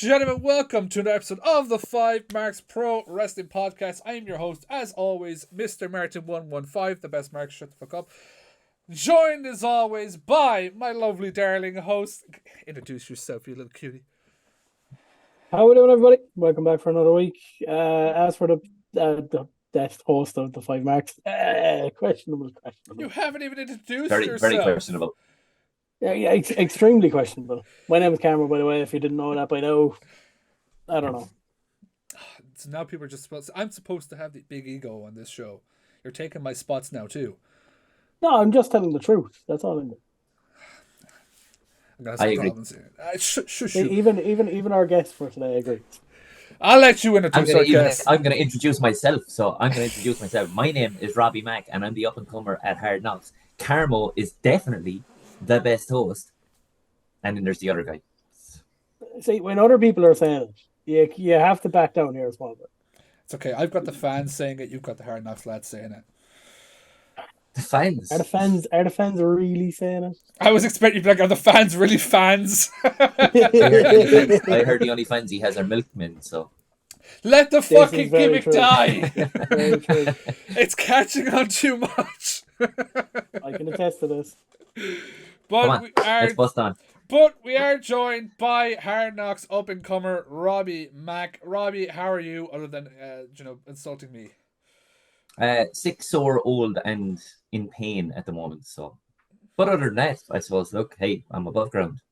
gentlemen, welcome to another episode of the 5Marks Pro Wrestling Podcast. I'm your host, as always, Mr. Martin115, the best mark, shut the fuck up. Joined, as always, by my lovely darling host. Introduce yourself, you little cutie. How are we doing, everybody? Welcome back for another week. As for the best host of the 5Marks, questionable. You haven't even introduced yourself. Very questionable. Yeah, extremely questionable. My name is Carmo, by the way, if you didn't know that by now. I don't know. So now people are just supposed to, I'm supposed to have the big ego on this show. You're taking my spots now, too. No, I'm just telling the truth. That's all I'm doing. I'm going to have some problems here. Even our guest for today agrees. I'll let you introduce our guest. I'm going to introduce myself. My name is Robbie Mac, and I'm the up-and-comer at Hard Knocks. Carmo is definitely the best host, and then there's the other guy. See, when other people are saying it, you have to back down here a small bit. It's okay. I've got the fans saying it. You've got the Hard Knocks lads saying it. The fans? Are the fans really saying it? I was expecting you to be like, are the fans really fans? I heard the only fans he has are milkmen, so. Let the fucking gimmick true. die. Very true. It's catching on too much. I can attest to this. But let's bust on. But we are joined by Hard Knocks up-and-comer Robbie Mac. Robbie, how are you, other than insulting me? Sick, sore, old, and in pain at the moment. So, but other than that, I suppose. Look, hey, I'm above ground.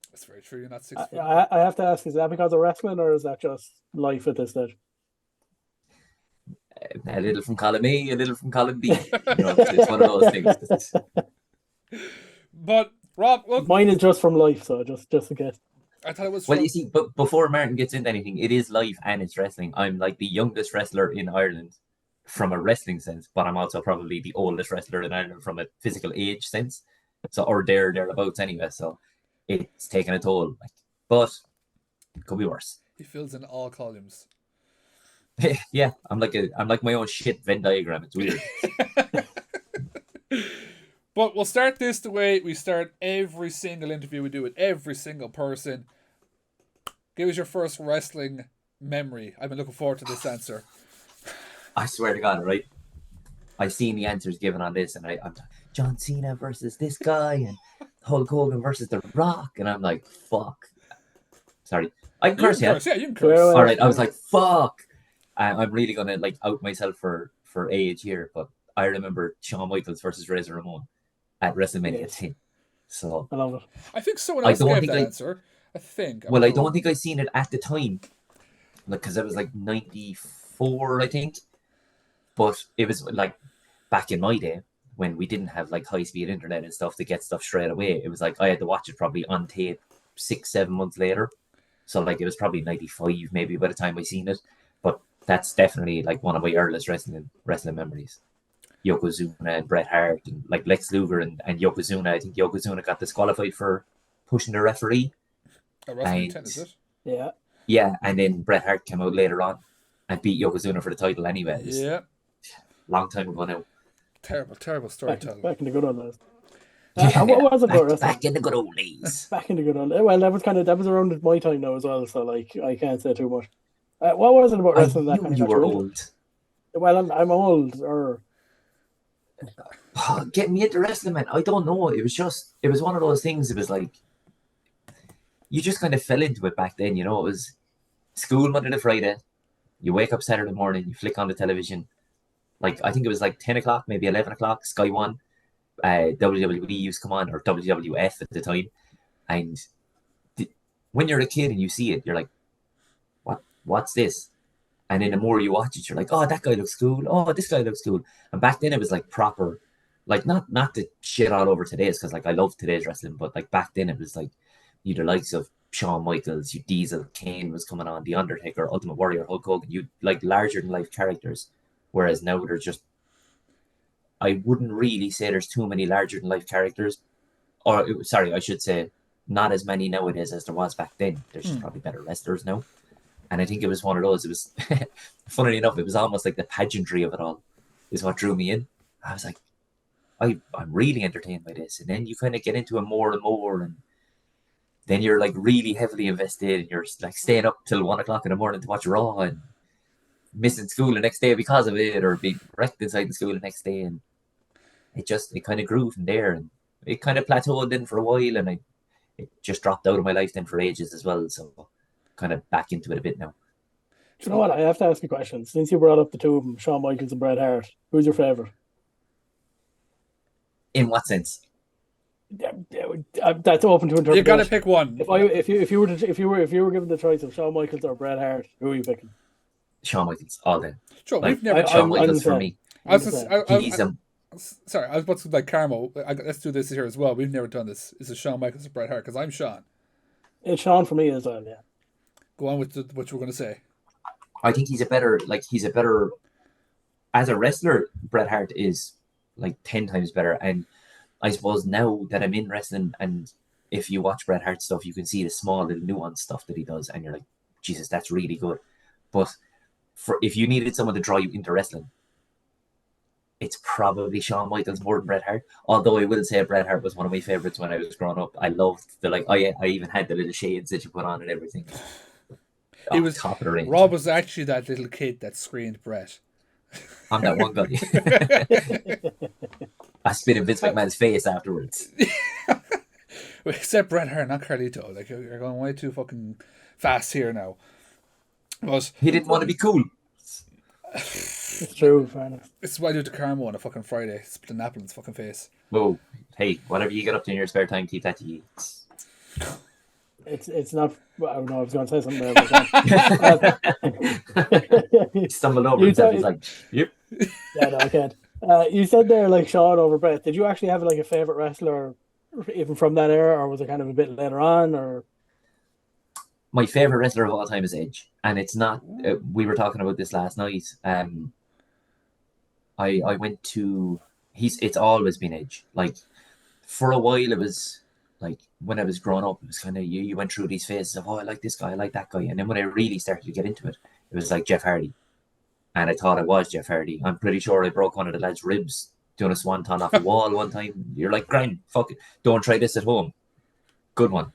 That's very true. You're not 6 foot. I have to ask: is that because of wrestling, or is that just life at this stage? A little from column A, a little from column B. It's one of those things. But Rob, look, mine is just from life, so just in case. I thought it was. Well, you see, but before Martin gets into anything, it is life and it's wrestling. I'm like the youngest wrestler in Ireland from a wrestling sense, but I'm also probably the oldest wrestler in Ireland from a physical age sense. So, or thereabouts anyway. So, it's taken a toll. But it could be worse. He fills in all columns. Yeah, I'm like my own shit Venn diagram. It's weird. But we'll start this the way we start every single interview we do with every single person. Give us your first wrestling memory. I've been looking forward to this answer. I swear to God, right? I've seen the answers given on this, and I'm John Cena versus this guy, and Hulk Hogan versus The Rock, and I'm like, fuck. Sorry, I can curse, yeah. Yeah, you can curse. All right, I was like, fuck. I'm really gonna out myself for age here, but I remember Shawn Michaels versus Razor Ramon at WrestleMania 10. So I love it. I think someone else gave that answer. I think. Well, I don't think I seen it at the time, because it was like 94, I think. But it was like back in my day when we didn't have like high-speed internet and stuff to get stuff straight away. It was like I had to watch it probably on tape 6-7 months later. So like it was probably 95 maybe by the time I seen it. But that's definitely like one of my earliest wrestling memories. Yokozuna and Bret Hart and like Lex Luger and Yokozuna. I think Yokozuna got disqualified for pushing the referee. WrestleMania 10, is it? Yeah. Yeah, and then Bret Hart came out later on and beat Yokozuna for the title anyway. Yeah. Long time ago now. Terrible storytelling. Back in the good old days. What was it about wrestling? Back in the good old days. Back in the good old days. Well, that was around my time now as well, so like I can't say too much. What was it about wrestling that kind of you were old. Well, I'm old, or get me into wrestling, man. I don't know. It was one of those things. It was like you just kind of fell into it back then. It was school Monday to Friday. You wake up Saturday morning, you flick on the television. Like I think it was like 10 o'clock, maybe 11 o'clock, Sky One. WWE used to come on, or WWF at the time. And when you're a kid and you see it, you're like, what's this? And then the more you watch it, you're like, oh, that guy looks cool. Oh, this guy looks cool. And back then it was like proper, like not the shit all over today's, because like I love today's wrestling, but like back then it was like you the likes of Shawn Michaels, you Diesel, Kane was coming on, The Undertaker, Ultimate Warrior, Hulk Hogan, you like larger than life characters. Whereas now they're just, I wouldn't really say there's too many larger than life characters. Or sorry, I should say not as many nowadays as there was back then. There's just probably better wrestlers now. And I think it was one of those, it was, funnily enough, it was almost like the pageantry of it all is what drew me in. I was like, I'm really entertained by this. And then you kind of get into it more and more. And then you're like really heavily invested, and you're like staying up till 1 o'clock in the morning to watch Raw and missing school the next day because of it, or being wrecked inside the school the next day. And it kind of grew from there, and it kind of plateaued then for a while, and it just dropped out of my life then for ages as well. So kind of back into it a bit now. Do you know what? I have to ask a question. Since you brought up the two of them, Shawn Michaels and Bret Hart, who's your favorite? In what sense? That's open to interpretation. You got to pick one. If you were given the choice of Shawn Michaels or Bret Hart, who are you picking? Shawn Michaels all day. Sure, Like, we've never. Shawn Michaels for me. Sorry, I was about to like Carmo. Let's do this here as well. We've never done this. Is it Shawn Michaels or Bret Hart? Because I'm Shawn. It's Shawn for me as well. Yeah. Go on with what you were going to say. I think he's a better as a wrestler. Bret Hart is like 10 times better, and I suppose now that I'm in wrestling, and if you watch Bret Hart stuff, you can see the small little nuanced stuff that he does, and you're like, Jesus, that's really good. But if you needed someone to draw you into wrestling, it's probably Shawn Michaels more than Bret Hart. Although I will say Bret Hart was one of my favorites when I was growing up. I loved I even had the little shades that you put on and everything. It was top of the range. Rob was actually that little kid that screamed Bret. I'm that one guy. I spit in Vince McMahon's face afterwards. Except Bret Hart, not Carlito. Like, you're going way too fucking fast here now. But he didn't want to be cool. It's true, fair enough. It's what I do to Carmo on a fucking Friday. Spit an apple in his fucking face. Whoa. Hey, whatever you get up to in your spare time, keep that to you. It's not. I don't know. I was going to say something there. He stumbled over himself. He's like, "Yep." Yeah, no, I can't. You said there like Shawn over Bret. Did you actually have like a favorite wrestler, even from that era, or was it kind of a bit later on? Or my favorite wrestler of all time is Edge, and it's not. We were talking about this last night. I went to. It's always been Edge. Like for a while, it was. Like when I was growing up, it was kind of you went through these phases of, I like this guy, I like that guy. And then when I really started to get into it, it was like Jeff Hardy. And I thought I was Jeff Hardy. I'm pretty sure I broke one of the lads' ribs doing a swanton off a wall one time. You're like, grind, fuck it. Don't try this at home. Good one.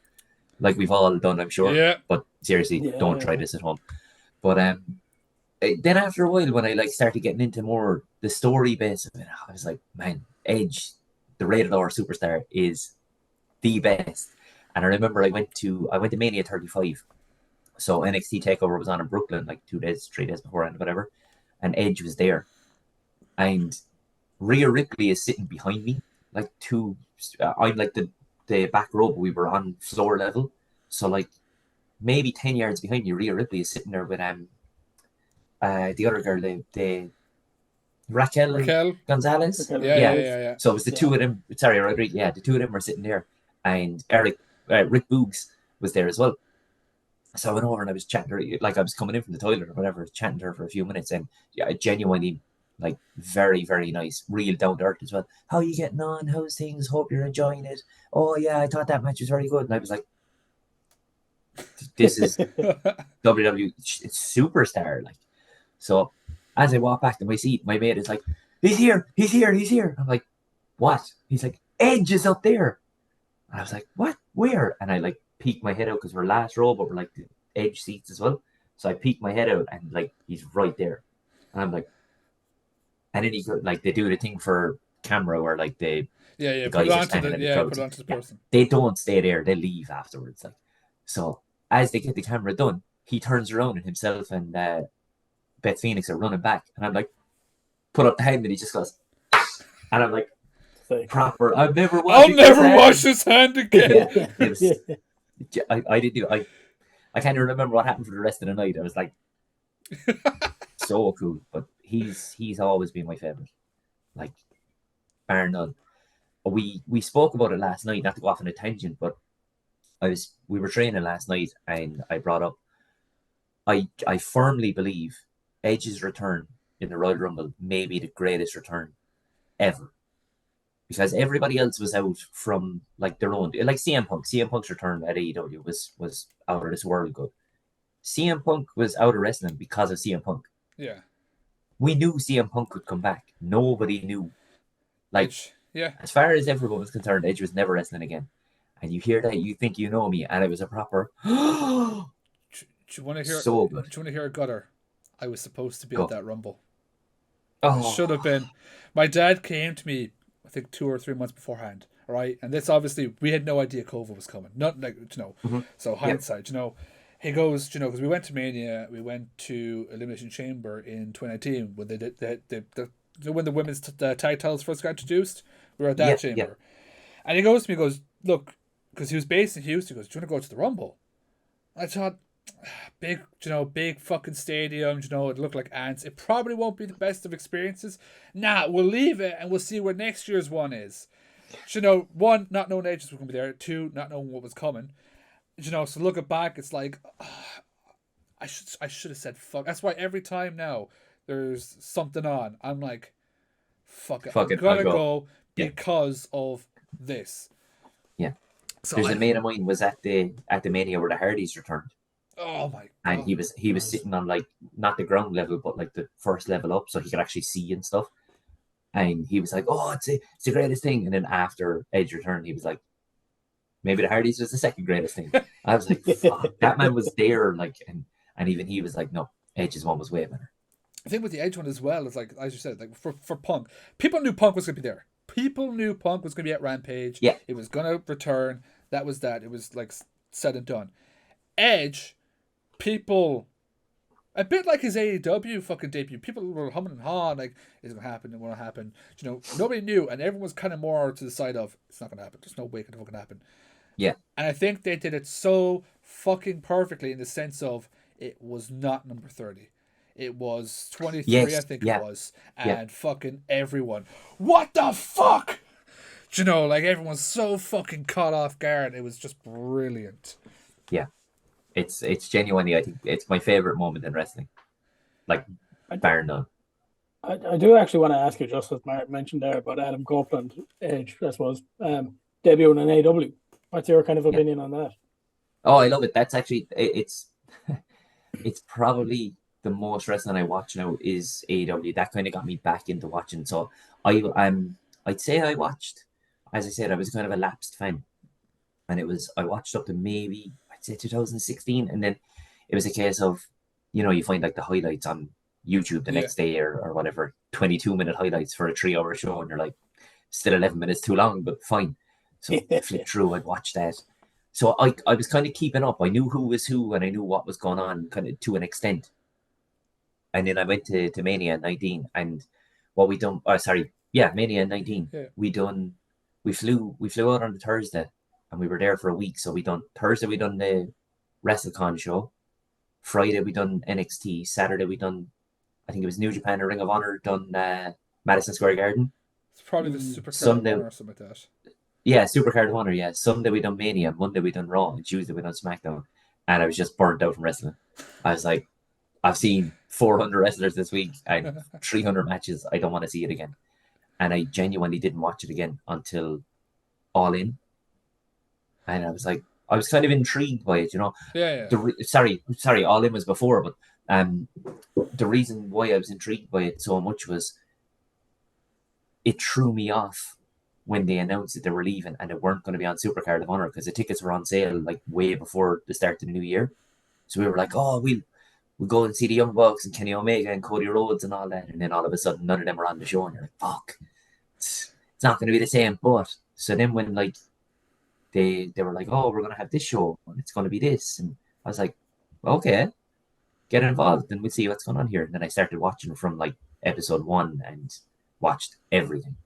Like we've all done, I'm sure. Yeah. But seriously, don't try this at home. But then after a while, when I like started getting into more the story base of it, I was like, man, Edge, the rated R superstar, is the best. And I remember I went to Mania 35. So NXT TakeOver was on in Brooklyn like 3 days before and whatever. And Edge was there. And Rhea Ripley is sitting behind me. Like I'm like the back row, but we were on floor level. So like maybe 10 yards behind me, Rhea Ripley is sitting there with the other girl, the Raquel Gonzalez. Yeah. So it was the two of them. Sorry, Rodriguez. Yeah, the two of them were sitting there. And Rick Boogs was there as well. So I went over and I was chatting to her, like I was coming in from the toilet or whatever, chatting to her for a few minutes. And yeah, genuinely, like, very, very nice, real down to earth as well. How are you getting on? How's things? Hope you're enjoying it. Oh, yeah, I thought that match was very good. And I was like, this is WWE superstar. Like, so as I walk back to my seat, my mate is like, he's here. I'm like, what? He's like, Edge is up there. And I was like, what? Where? And I like peeked my head out because we're last row, but we're like the Edge seats as well. So I peeked my head out and like he's right there. And I'm like, and then he like they do the thing for camera where like the guys put are standing in the crowd. Put it onto the person. They don't stay there, they leave afterwards. Like so as they get the camera done, he turns around and himself and Beth Phoenix are running back. And I'm like, put up the hand and he just goes, and I'm like, proper. I'll never wash his hand again. I didn't. I can't even remember what happened for the rest of the night. I was like, so cool. But he's always been my favorite. Like, bar none. We spoke about it last night. Not to go off on a tangent, but we were training last night, and I brought up. I firmly believe Edge's return in the Royal Rumble may be the greatest return ever. Because everybody else was out from like their own, like CM Punk. CM Punk's return at AEW was out of this world good. CM Punk was out of wrestling because of CM Punk. Yeah. We knew CM Punk could come back. Nobody knew. Like, Edge, yeah. As far as everyone was concerned, Edge was never wrestling again. and you hear that, you think you know me, and it was a proper Do you want to hear? so good. Do you want to hear a gutter? I was supposed to be Go. at that Rumble. Oh, Should have been. My dad came to me, I think 2 or 3 months beforehand, right? And this obviously we had no idea COVID was coming. Not like So hindsight, he goes, because we went to Mania, we went to Elimination Chamber in 2019 when they did when the women's tag titles first got introduced. We were at that chamber, and he goes to me, he goes, look, because he was based in Houston. He goes, do you want to go to the Rumble? I thought, big fucking stadium, it looked like ants. It probably won't be the best of experiences. Nah, we'll leave it and we'll see where next year's one is. One, not knowing agents were going to be there. Two, not knowing what was coming. So looking back, it's like, I should have said fuck. That's why every time now there's something on, I'm like, fuck it. I'm going to go because of this. Yeah. So there's a mate of mine was at the Mania where the Hardys returned. Oh my god! And he was sitting on like not the ground level, but like the first level up, so he could actually see and stuff. And he was like, "Oh, it's the greatest thing." And then after Edge returned, he was like, "Maybe the Hardys was the second greatest thing." I was like, "Fuck!" That man was there, like, and even he was like, "No, Edge's one was way better." I think with the Edge one as well, it's like, as you said, like for Punk, people knew Punk was going to be there. People knew Punk was going to be at Rampage. Yeah, it was going to return. That was that. It was like said and done. Edge. People, a bit like his AEW fucking debut, people were humming and hawing like, is it going to happen? It won't happen. Nobody knew, and everyone was kind of more to the side of, it's not going to happen. There's no way it can fucking happen. Yeah. And I think they did it so fucking perfectly in the sense of it was not number 30. It was 23, yes, I think it was. And fucking everyone, what the fuck? Like everyone's so fucking caught off guard. It was just brilliant. Yeah. It's genuinely, I think it's my favorite moment in wrestling, like bar none. I do actually want to ask you, just as Mark mentioned there about Adam Copeland, Edge, I suppose, debuting in AW. What's your kind of opinion on that? Oh, I love it. That's actually it's probably the most wrestling I watch now is AEW. That kind of got me back into watching. So I'd say I watched, as I said, I was kind of a lapsed fan, and I watched up to maybe, say 2016, and then it was a case of, you find like the highlights on YouTube the next day or whatever, 22-minute highlights for a 3-hour show, and you're like, still 11 minutes too long, but fine. So I flipped through, I'd watch that. So I was kind of keeping up. I knew who was who, and I knew what was going on kind of to an extent. And then I went to Mania 19, and what we done, Mania 19, we flew out on the Thursday, and we were there for a week. So Thursday we done the WrestleCon show. Friday we done NXT. Saturday we done, I think it was New Japan or Ring of Honor, done Madison Square Garden. It's probably the Super Card of Honor or something like that. Yeah, Super Card of Honor, yeah. Sunday we done Mania, Monday we done Raw, and Tuesday we done SmackDown. And I was just burnt out from wrestling. I was like, I've seen 400 wrestlers this week and 300 matches. I don't want to see it again. And I genuinely didn't watch it again until All In. And I was like, I was kind of intrigued by it, Yeah. Sorry, All In was before, but the reason why I was intrigued by it so much was it threw me off when they announced that they were leaving and they weren't going to be on Super Card of Honor, because the tickets were on sale like way before the start of the new year. So we were like, oh, we'll go and see the Young Bucks and Kenny Omega and Cody Rhodes and all that. And then all of a sudden, none of them were on the show, and you're like, fuck, it's not going to be the same. But so then when like they were like, oh, we're going to have this show and it's going to be this, and I was like, okay, get involved and we'll see what's going on here. And then I started watching from like episode 1 and watched everything.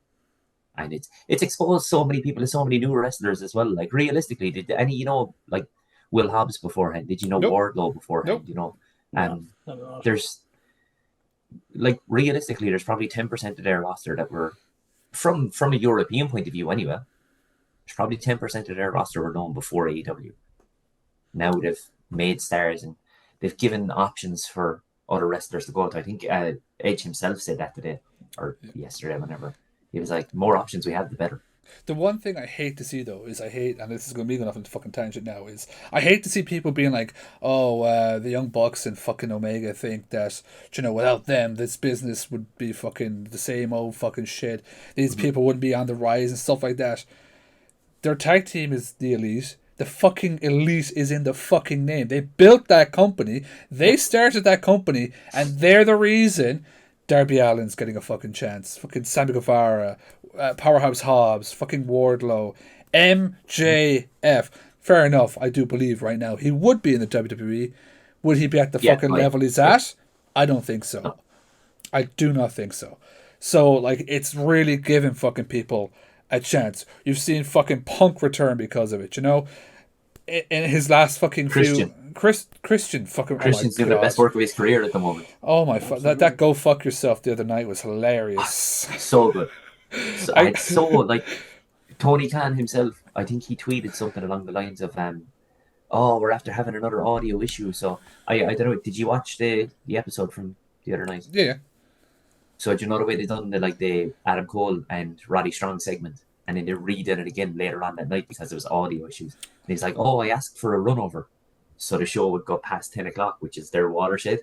And it's exposed so many people to so many new wrestlers as well. Like realistically, did any like Will Hobbs beforehand? Did you know Wardlow beforehand? There's like realistically, there's probably 10% of their roster that were from a European point of view anyway. There's probably 10% of their roster were known before AEW. Now they've made stars and they've given options for other wrestlers to go to. I think Edge himself said that today or yesterday, whenever. He was like, the more options we have, the better. The one thing I hate to see, though, is and this is going to be going off into fucking tangent now, is I hate to see people being like, oh, the Young Bucks and fucking Omega think that, without them, this business would be fucking the same old fucking shit. These people wouldn't be on the rise and stuff like that. Their tag team is the Elite. The fucking Elite is in the fucking name. They built that company. They started that company, and they're the reason Darby Allin's getting a fucking chance. Fucking Sammy Guevara, Powerhouse Hobbs, fucking Wardlow, MJF. Fair enough, I do believe right now he would be in the WWE. Would he be at the fucking level he's at? I don't think so. No. I do not think so. So, like, it's really giving fucking people a chance. You've seen fucking Punk return because of it, you know? In his last fucking Christian. Christian fucking... Christian's doing the best work of his career at the moment. Oh my... That Go Fuck Yourself the other night was hilarious. So good. Like, Tony Khan himself, I think he tweeted something along the lines of, we're after having another audio issue. So, I don't know, did you watch the episode from the other night? Yeah. So do you know the way they done the Adam Cole and Roddy Strong segment, and then they redid it again later on that night because there was audio issues. And he's like, "Oh, I asked for a run over, so the show would go past 10 o'clock, which is their watershed.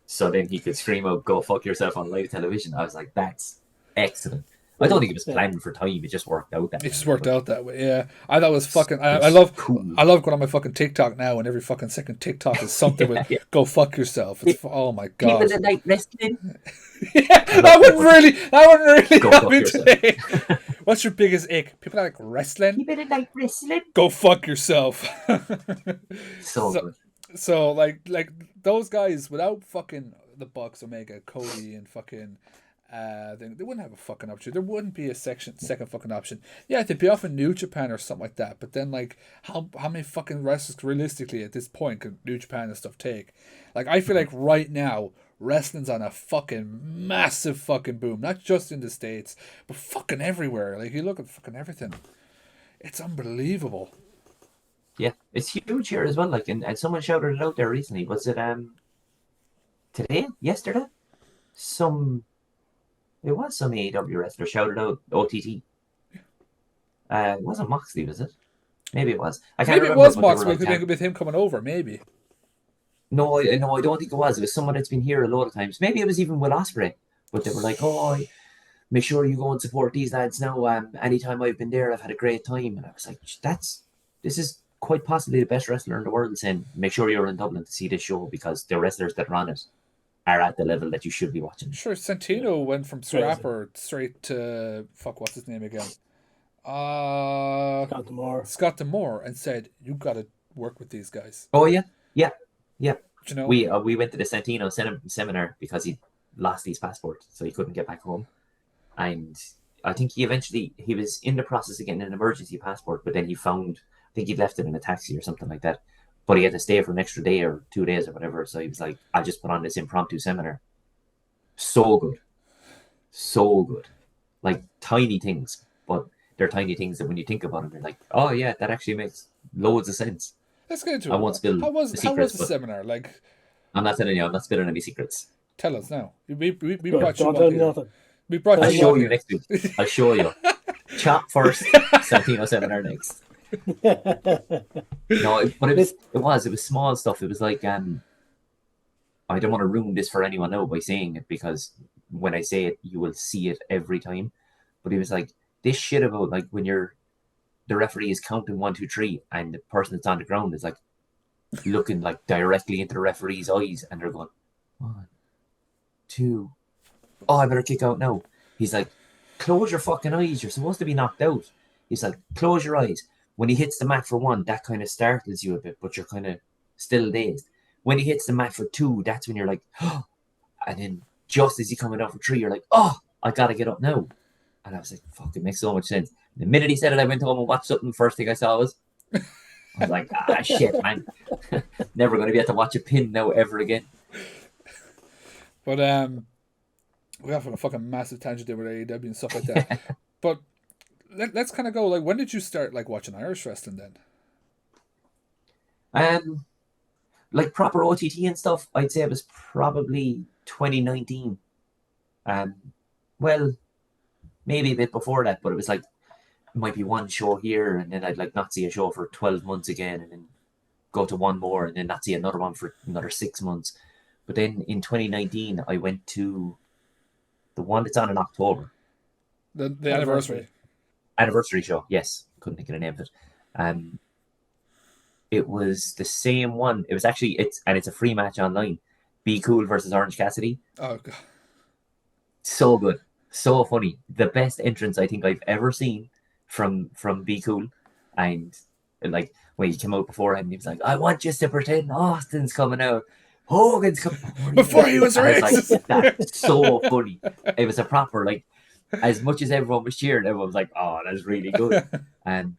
So then he could scream out, 'Go fuck yourself' on live television." I was like, "That's excellent." I don't think it was planned for time. It just worked out that way. It just worked out that way, yeah. I thought it was fucking... I love going on my fucking TikTok now, and every fucking second TikTok is something with "Go fuck yourself." It's, oh my god. People that like wrestling. Yeah, that wouldn't really Go help fuck me yourself. today. What's your biggest ick? People that like wrestling? People that like wrestling. Go fuck yourself. So good. So like those guys without fucking the Bucks, Omega, Cody, and fucking they wouldn't have a fucking option. There wouldn't be a second fucking option. Yeah, they'd be off in New Japan or something like that. But then like how many fucking wrestlers realistically at this point could New Japan and stuff take? Like I feel like right now wrestling's on a fucking massive fucking boom. Not just in the States, but fucking everywhere. Like you look at fucking everything. It's unbelievable. Yeah, it's huge here as well. Like, and someone shouted it out there recently. Was it today? Yesterday? It was some AEW wrestler shouted out OTT. It wasn't Moxley, was it? Maybe it was. I can't remember. Maybe it was Moxley with him coming over. Maybe. No, I don't think it was. It was someone that's been here a lot of times. Maybe it was even Will Ospreay. But they were like, "Oh, make sure you go and support these lads now. Anytime I've been there, I've had a great time." And I was like, this is quite possibly the best wrestler in the world saying, "Make sure you're in Dublin to see this show because the wrestlers that run it are at the level that you should be watching." Sure, Santino went from Scrapper straight to what's his name again? Scott D'Amore, and said, "You got to work with these guys." Oh yeah. You know, we went to the Santino seminar because he lost his passport, so he couldn't get back home, and I think he was in the process of getting an emergency passport, but then he found, I think he'd left it in a taxi or something like that, but he had to stay for an extra day or 2 days or whatever, so he was like, "I'll just put on this impromptu seminar." So good, like tiny things, but they're tiny things that when you think about them, you're like, "Oh yeah, that actually makes loads of sense." Let's get into it. I won't spill how was the seminar? Like, I'm not telling you. I'm not spilling any secrets. Tell us now. We Don't brought you tell me nothing. We brought I'll you show one you here. next week. I'll show you. Chop first, Santino seminar next. No, but it was small stuff. It was like I don't want to ruin this for anyone now by saying it because when I say it, you will see it every time. But it was like this shit about like when the referee is counting 1, 2, 3, and the person that's on the ground is like looking like directly into the referee's eyes, and they're going 1, 2. Oh, I better kick out now. He's like, "Close your fucking eyes. You're supposed to be knocked out." He's like, "Close your eyes." When he hits the mat for 1, that kind of startles you a bit, but you're kind of still dazed. When he hits the mat for 2, that's when you're like, "Oh," and then just as he coming down for 3, you're like, "Oh, I gotta get up now." And I was like, "Fuck, it makes so much sense." The minute he said it, I went home and watched something. First thing I saw was, I was like, shit, man. Never going to be able to watch a pin now ever again. But we have a fucking massive tangent there with AEW and stuff like that. But let's kind of go, like, when did you start like watching Irish wrestling then? Like proper OTT and stuff, I'd say it was probably 2019. Well, maybe a bit before that, but it was like, might be one show here, and then I'd like not see a show for 12 months again, and then go to one more, and then not see another one for another 6 months. But then in 2019, I went to the one that's on in October. The anniversary show, yes, couldn't think of the name of it. It was the same one. It was actually it's a free match online. Be Cool versus Orange Cassidy. Oh god. So good, so funny. The best entrance I think I've ever seen from Be Cool, and like when he came out beforehand, he was like, "I want you to pretend Austin's coming out, Hogan's coming." Before he was And racist. like, that's so funny. It was a proper like, as much as everyone was cheering, everyone was like, "Oh, that's really good." And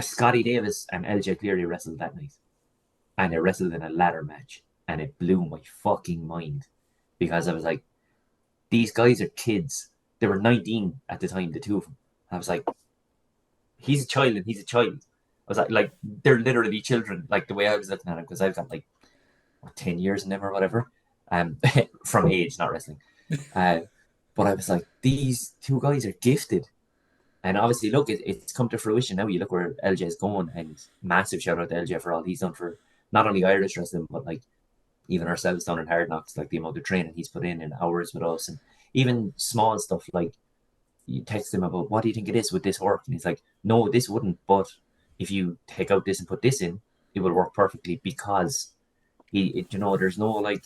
Scotty Davis and LJ Cleary wrestled that night, and they wrestled in a ladder match, and it blew my fucking mind because I was like, these guys are kids. They were 19 at the time, the two of them. I was like, he's a child and he's a child. I was like they're literally children, like the way I was looking at him, because I've got like 10 years in them or whatever, from age, not wrestling. But I was like, these two guys are gifted. And obviously, look, it's come to fruition now. You look where LJ's going, and massive shout out to LJ for all he's done for not only Irish wrestling, but like even ourselves down in Hard Knocks, like the amount of training he's put in hours with us, and even small stuff like you text him about, what do you think it is, would this work? And he's like, no, this wouldn't, but if you take out this and put this in, it will work perfectly, because there's no like,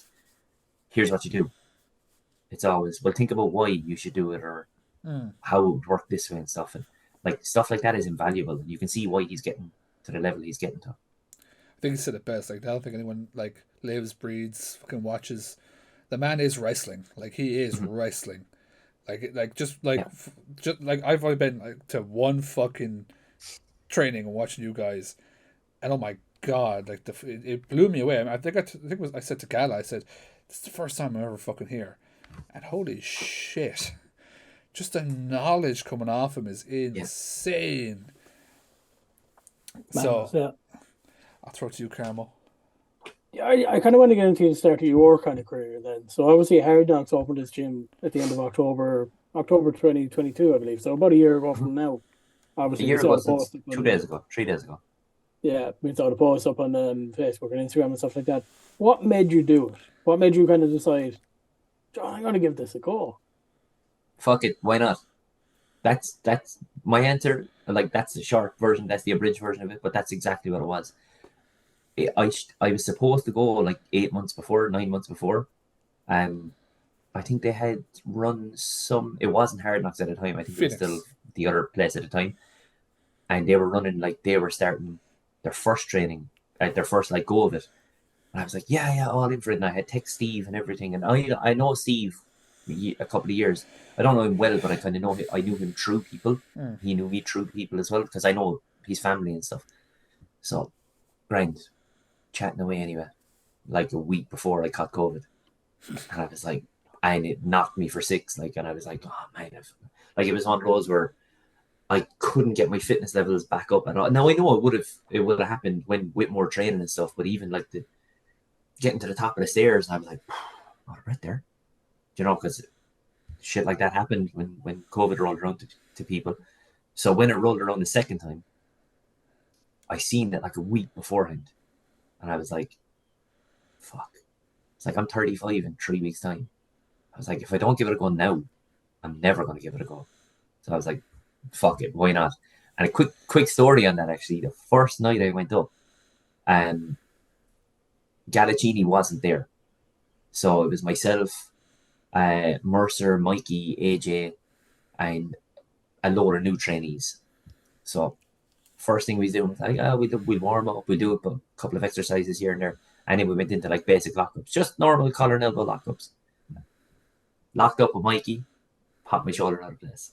here's what you do. It's always, well, think about why you should do it, or how it would work this way and stuff. And like stuff like that is invaluable. You can see why he's getting to the level he's getting to. I think he said it best. Like, I don't think anyone like lives, breathes, fucking watches. The man is wrestling. Like, he is wrestling. Just like I've only been like, to one fucking training and watching you guys, and oh my god, like it blew me away. I mean, I think it was I said to Gala, I said, this is the first time I'm ever fucking here, and holy shit, just the knowledge coming off him is insane. So Yeah. I'll throw it to you, Carmo. Yeah, I kind of want to get into the start of your kind of career then. So obviously Hard Knocks opened his gym at the end of October 2022, I believe. So about a year ago from now. Obviously, A year we saw ago, the post since 2 days ago, 3 days ago. Yeah, we saw the post up on Facebook and Instagram and stuff like that. What made you do it? What made you kind of decide, John, I'm going to give this a go? Fuck it, why not? That's my answer. Like, that's the short version, that's the abridged version of it, but that's exactly what it was. I was supposed to go like 9 months before. I think they had run some. It wasn't Hard Knocks at the time. I think Phoenix. it was still the other place at the time, and they were running like they were starting their first training, their first like go of it. And I was like, yeah, all in for it. And I had text Steve and everything, and I know Steve a couple of years. I don't know him well, but I kind of know him. I knew him through people. He knew me through people as well, because I know his family and stuff. So, grand, chatting away anyway. Like a week before I caught COVID, and I was like, and it knocked me for 6. Like, and I was like, oh man, like it was one of those where I couldn't get my fitness levels back up at all. Now I know it would have happened with more training and stuff, but even like getting to the top of the stairs, and I was like, oh, right there, because shit like that happened when COVID rolled around to people. So when it rolled around the second time, I seen it like a week beforehand, and I was like, fuck. It's like, I'm 35 in 3 weeks' time. I was like, if I don't give it a go now, I'm never going to give it a go. So I was like, fuck it, why not? And a quick story on that, actually. The first night I went up, Gallicini wasn't there. So it was myself, Mercer, Mikey, AJ, and a load of new trainees. So first thing we do was like, we'll warm up, we'll do a couple of exercises here and there. And then we went into like basic lockups, just normal collar and elbow lockups. Locked up with Mikey, popped my shoulder out of place.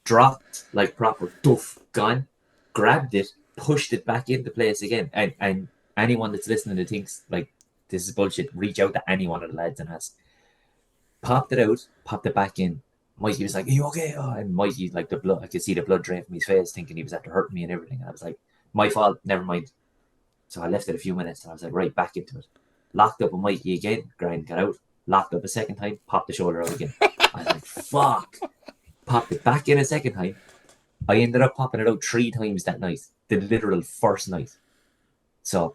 Dropped like proper doof, gone, grabbed it, pushed it back into place again. And anyone that's listening that thinks like this is bullshit, reach out to any one of the lads and ask. Popped it out, popped it back in. Mikey was like, are you okay? Oh, and Mikey, like the blood, I could see the blood drain from his face, thinking he was after hurting me and everything. And I was like, my fault, never mind. So I left it a few minutes and I was like, right, back into it. Locked up with Mikey again, grind, got out. Locked up a second time, popped the shoulder out again. I was like, fuck. Popped it back in a second time. I ended up popping it out 3 times that night, the literal first night. So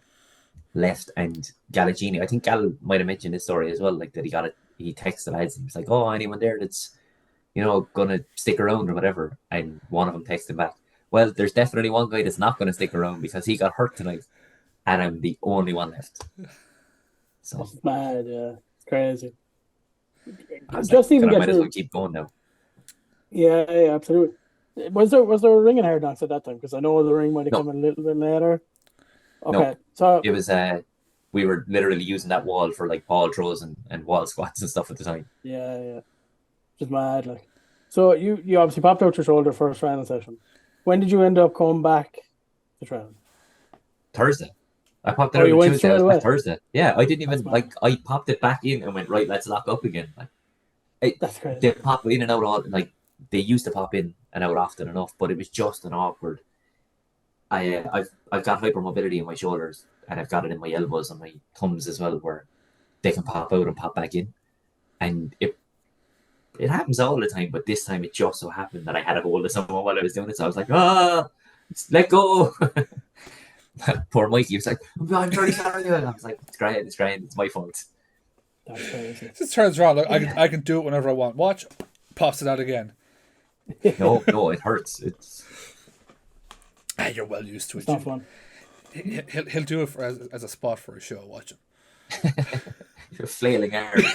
left, and Gallicini, I think Gal might have mentioned this story as well, like that he texted the lads and he was like, oh, anyone there that's gonna stick around or whatever. And one of them texted back, well, there's definitely one guy that's not gonna stick around because he got hurt tonight, and I'm the only one left. So It's mad, yeah. It's crazy. I was Just like, even I get might as well through. keep going now. Yeah, absolutely. Was there a ring in Hard Knocks at that time? Because I know the ring might have No, come a little bit later. no, Okay, so it was we were literally using that wall for like ball throws and wall squats and stuff at the time. yeah, just mad like. So you obviously popped out your shoulder first training session. When did you end up coming back to training? Thursday. I popped it Oh, out you on went Tuesday. I straight was back away. Thursday. Yeah, I didn't That's even mad. I popped it back in and went, right, let's lock up again. Like That's crazy. they pop in and out all like they used to pop in and out often enough, but it was just an awkward. I've got hypermobility in my shoulders and I've got it in my elbows and my thumbs as well, where they can pop out and pop back in, and it happens all the time. But this time it just so happened that I had a hold of someone while I was doing it, so I was like, let go. Poor Mikey was like, I'm very sorry. I was like, it's great, it's my fault. That's crazy. Just turns around. Like, Yeah. I can do it whenever I want. Watch, pops it out again. No, it hurts. It's You're well used to It's it. not fun. He'll do it as a spot for a show. Watch him. flailing arms.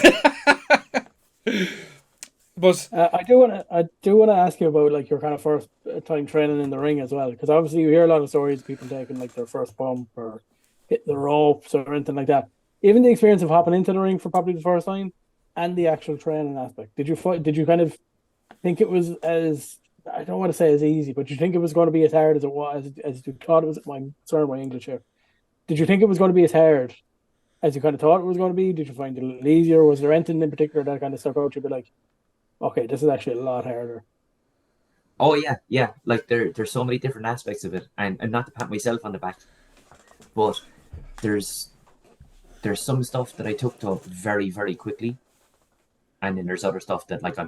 But I do want to ask you about like your kind of first time training in the ring as well, because obviously you hear a lot of stories of people taking like their first bump or hitting the ropes or anything like that. Even the experience of hopping into the ring for probably the first time, and the actual training aspect. Did you kind of think it was as, I don't want to say as easy, but you think it was going to be as hard as it was as you thought it was? Sorry, my English here. Did you think it was going to be as hard as you kind of thought it was going to be? Did you find it a little easier? Was there anything in particular that kind of stuck out to you? Be like, okay, this is actually a lot harder. Oh yeah. Like there's so many different aspects of it, and not to pat myself on the back, but there's some stuff that I took to very very quickly, and then there's other stuff that like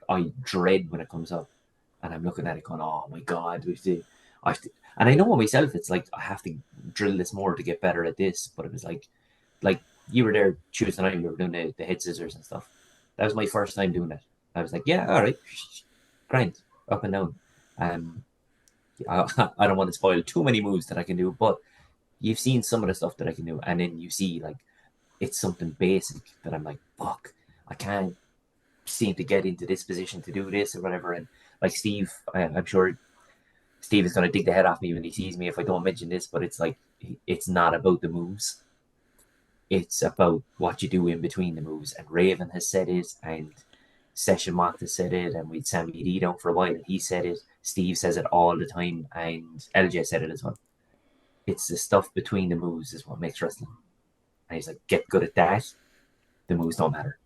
I dread when it comes up, and I'm looking at it going, oh my god, and I know myself, it's like I have to drill this more to get better at this. But it was like you were there Tuesday night, you were doing the head scissors and stuff. That was my first time doing it. I was like, yeah, all right, grind up and down. I don't want to spoil too many moves that I can do, but you've seen some of the stuff that I can do, and then you see like it's something basic that I'm like, fuck, I can't seem to get into this position to do this or whatever. And like Steve, I'm sure Steve is going to dig the head off me when he sees me if I don't mention this, but it's like, it's not about the moves. It's about what you do in between the moves. And Raven has said it, and Session Mott has said it, and we'd Sammy D down for a while, and he said it. Steve says it all the time, and LJ said it as well. It's the stuff between the moves is what makes wrestling. And he's like, get good at that, the moves don't matter.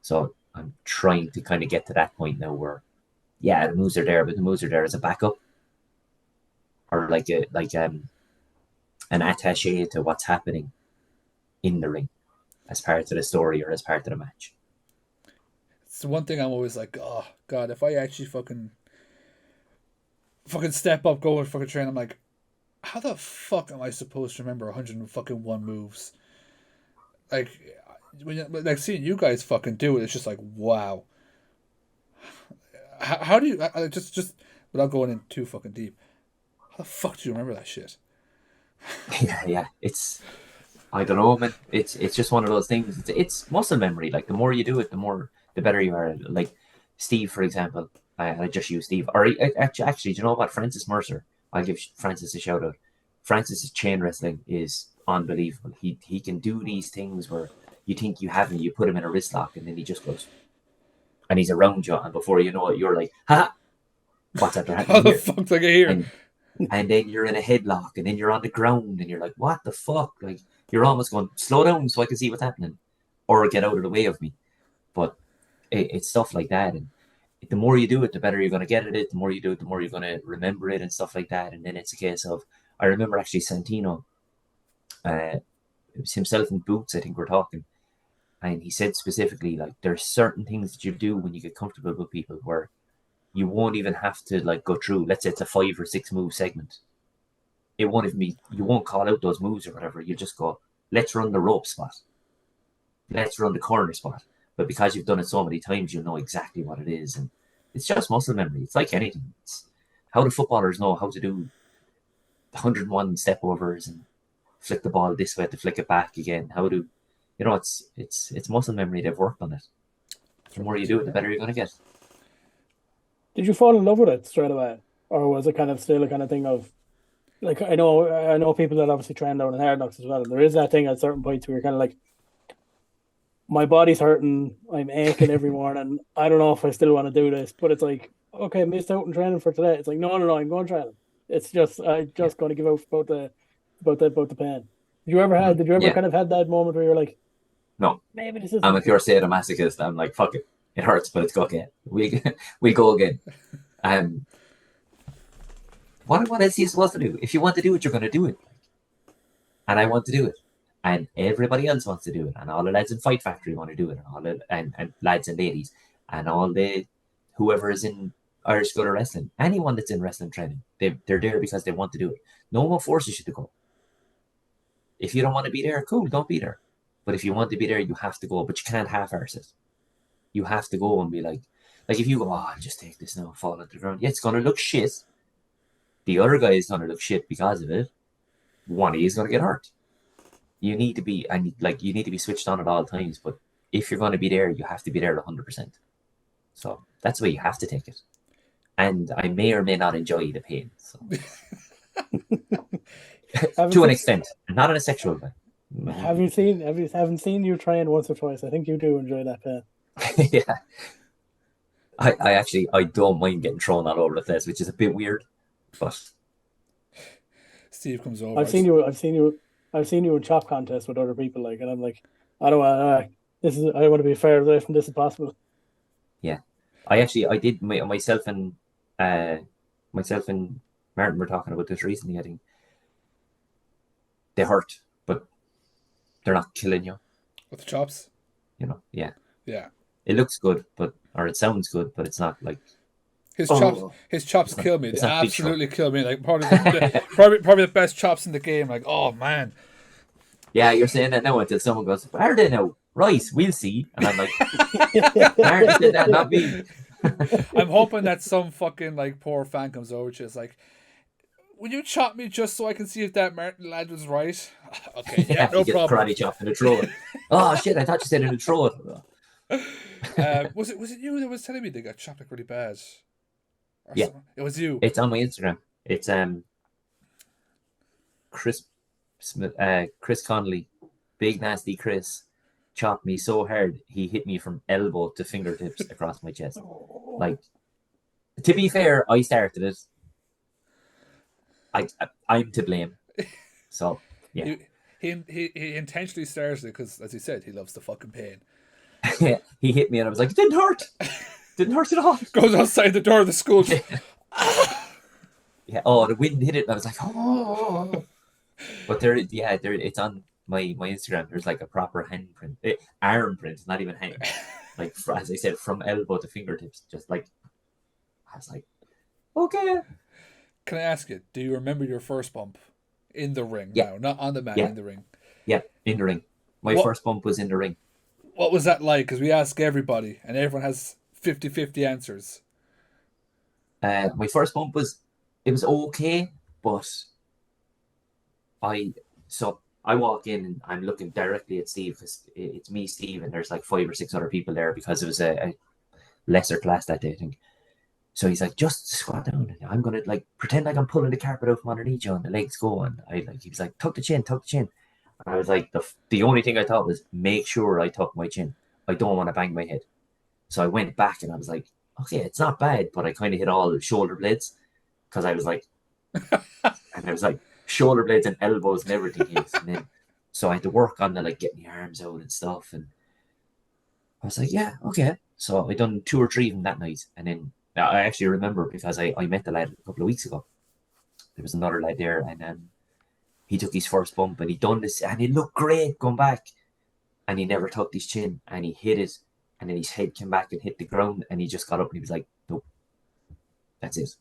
So I'm trying to kind of get to that point now where, yeah, the moves are there, but the moves are there as a backup, or like an attaché to what's happening in the ring, as part of the story or as part of the match. it's the one thing I'm always like, oh god, if I actually fucking step up, go and fucking train, I'm like, how the fuck am I supposed to remember 101 moves? Like, like seeing you guys fucking do it, it's just like, wow. How do you just without going in too fucking deep? How the fuck do you remember that shit? Yeah. It's, I don't know, man. It's just one of those things. It's muscle memory. Like the more you do it, the better you are. Like Steve, for example. I just use Steve. Or actually, do you know what? Francis Mercer. I'll give Francis a shout out. Francis's chain wrestling is unbelievable. He can do these things where you think you have him, you put him in a wrist lock, and then he just goes, and he's around you, and before you know it, you're like, ha! What's after How happening the here? fuck did I get here? And then you're in a headlock, and then you're on the ground, and you're like, what the fuck? Like, you're almost going, slow down so I can see what's happening, or get out of the way of me. But it's stuff like that, and the more you do it, the better you're going to get at it. The more you do it, the more you're going to remember it and stuff like that. And then it's a case of, I remember actually Santino, it was himself in Boots, I think we're talking, and he said specifically, like, there's certain things that you do when you get comfortable with people where you won't even have to like go through, let's say it's a 5 or 6 move segment. It won't even be, you won't call out those moves or whatever. You just go, let's run the rope spot. Let's run the corner spot. But because you've done it so many times, you know exactly what it is. And it's just muscle memory. It's like anything. It's how do footballers know how to do 101 step overs and flick the ball this way to flick it back again? How do it's muscle memory. They've worked on it. The more you do it, the better you're going to get. Did you fall in love with it straight away, or was it kind of still a kind of thing of, like, I know people that obviously train down in Hard Knocks as well. There is that thing at certain points where you're kind of like, my body's hurting, I'm aching every morning. I don't know if I still want to do this, but it's like, okay, I missed out on training for today. It's like, no, I'm going training. It's just I'm just going to give out about the pain. Did you ever kind of had that moment where you're like, no, maybe this is. I'm a pure sadomasochist. I'm like, fuck it. It hurts, but it's okay. We go again. What else are you supposed to do? If you want to do it, you're going to do it. And I want to do it. And everybody else wants to do it. And all the lads in Fight Factory want to do it. And lads and ladies. And all the whoever is in Irish School of Wrestling. Anyone that's in wrestling training. They're there because they want to do it. No one forces you to go. If you don't want to be there, cool, don't be there. But if you want to be there, you have to go. But you can't half-arse it. You have to go and be like if you go, I'll just take this now and fall onto the ground. Yeah, it's going to look shit. The other guy is going to look shit because of it. One of you is going to get hurt. You need to be switched on at all times. But if you're going to be there, you have to be there at 100%. So that's why you have to take it. And I may or may not enjoy the pain. So. To an extent, not in a sexual way. Haven't seen you train once or twice. I think you do enjoy that pain. Yeah. I don't mind getting thrown all over the place, which is a bit weird. But Steve comes over. I've seen you in chop contests with other people, like, and I'm like, I don't want I want to be as far away from this as possible. Yeah. I did myself and Martin were talking about this recently. I think they hurt, but they're not killing you. With the chops? Yeah. Yeah. It looks good, or it sounds good, but it's not like his chops kill me. They absolutely kill me. Like probably the best chops in the game. Like, oh man. Yeah, you're saying that now until someone goes, "Where are they now?" Right, we'll see. And I'm like, Martin did that, not me. I'm hoping that some fucking like poor fan comes over to us like, will you chop me just so I can see if that Martin lad was right? Okay, yeah, no problem. Karate chop in the throat. Oh shit! I thought you said in the throat. Was it you that was telling me they got chopped like really bad? Yeah, something? It was you. It's on my Instagram. It's Chris Connolly, big nasty Chris, chopped me so hard he hit me from elbow to fingertips across my chest. Like, to be fair, I started it. I'm to blame. So yeah, he intentionally started it because, as he said, he loves the fucking pain. Yeah, he hit me and I was like, it didn't hurt. Didn't hurt at all. Goes outside the door of the school. Yeah. Oh, the wind hit it and I was like, oh. But it's on my Instagram. There's like a proper hand print, arm print, not even hand. Like, as I said, from elbow to fingertips, just like, I was like, okay. Can I ask you, do you remember your first bump in the ring? Yeah. Now, not on the mat, Yeah. in the ring. Yeah, in the ring. My first bump was in the ring. What was that like? Because we ask everybody, and everyone has 50-50 answers. My first bump was okay, but I walk in and I'm looking directly at Steve because it's me, Steve, and there's like 5 or 6 other people there because it was a lesser class that day, I think. So he's like, just squat down. And I'm gonna like pretend like I'm pulling the carpet out from underneath you and the legs go. And he was like, tuck the chin. And I was like, the only thing I thought was make sure I tuck my chin. I don't want to bang my head. So I went back and I was like, okay, it's not bad, but I kind of hit all the shoulder blades because I was like, and I was like shoulder blades and elbows and everything. And then, so I had to work on the like getting the arms out and stuff. And I was like, yeah, okay. So I done 2 or 3 of them that night. And then I actually remember because I met the lad a couple of weeks ago. There was another lad there and he took his first bump and he done this and it looked great going back. And he never tucked his chin and he hit it. And then his head came back and hit the ground and he just got up and he was like, nope, that's it.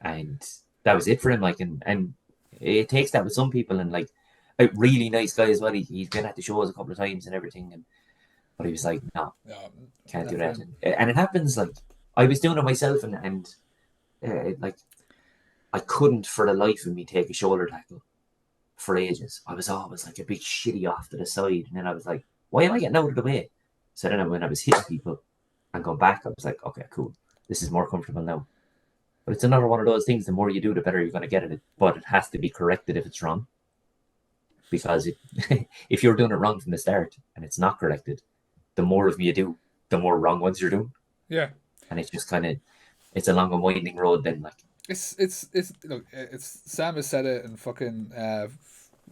And that was it for him. Like, and it takes that with some people and like a really nice guy as well. He's been at the shows a couple of times and everything. And But he was like, no, Yeah, can't do that. And it happens, like, I was doing it myself, and like, I couldn't for the life of me take a shoulder tackle for ages. I was always like a big shitty off to the side. And then I was like, why am I getting out of the way? So then when I was hitting people and going back, I was like, okay, cool. This is more comfortable now. But it's another one of those things, the more you do, the better you're going to get at it. But it has to be corrected if it's wrong. Because if you're doing it wrong from the start and it's not corrected, the more of them you do, the more wrong ones you're doing. Yeah. And it's just kind of, it's a long and winding road then. Like, It's look, it's Sam has said it, and fucking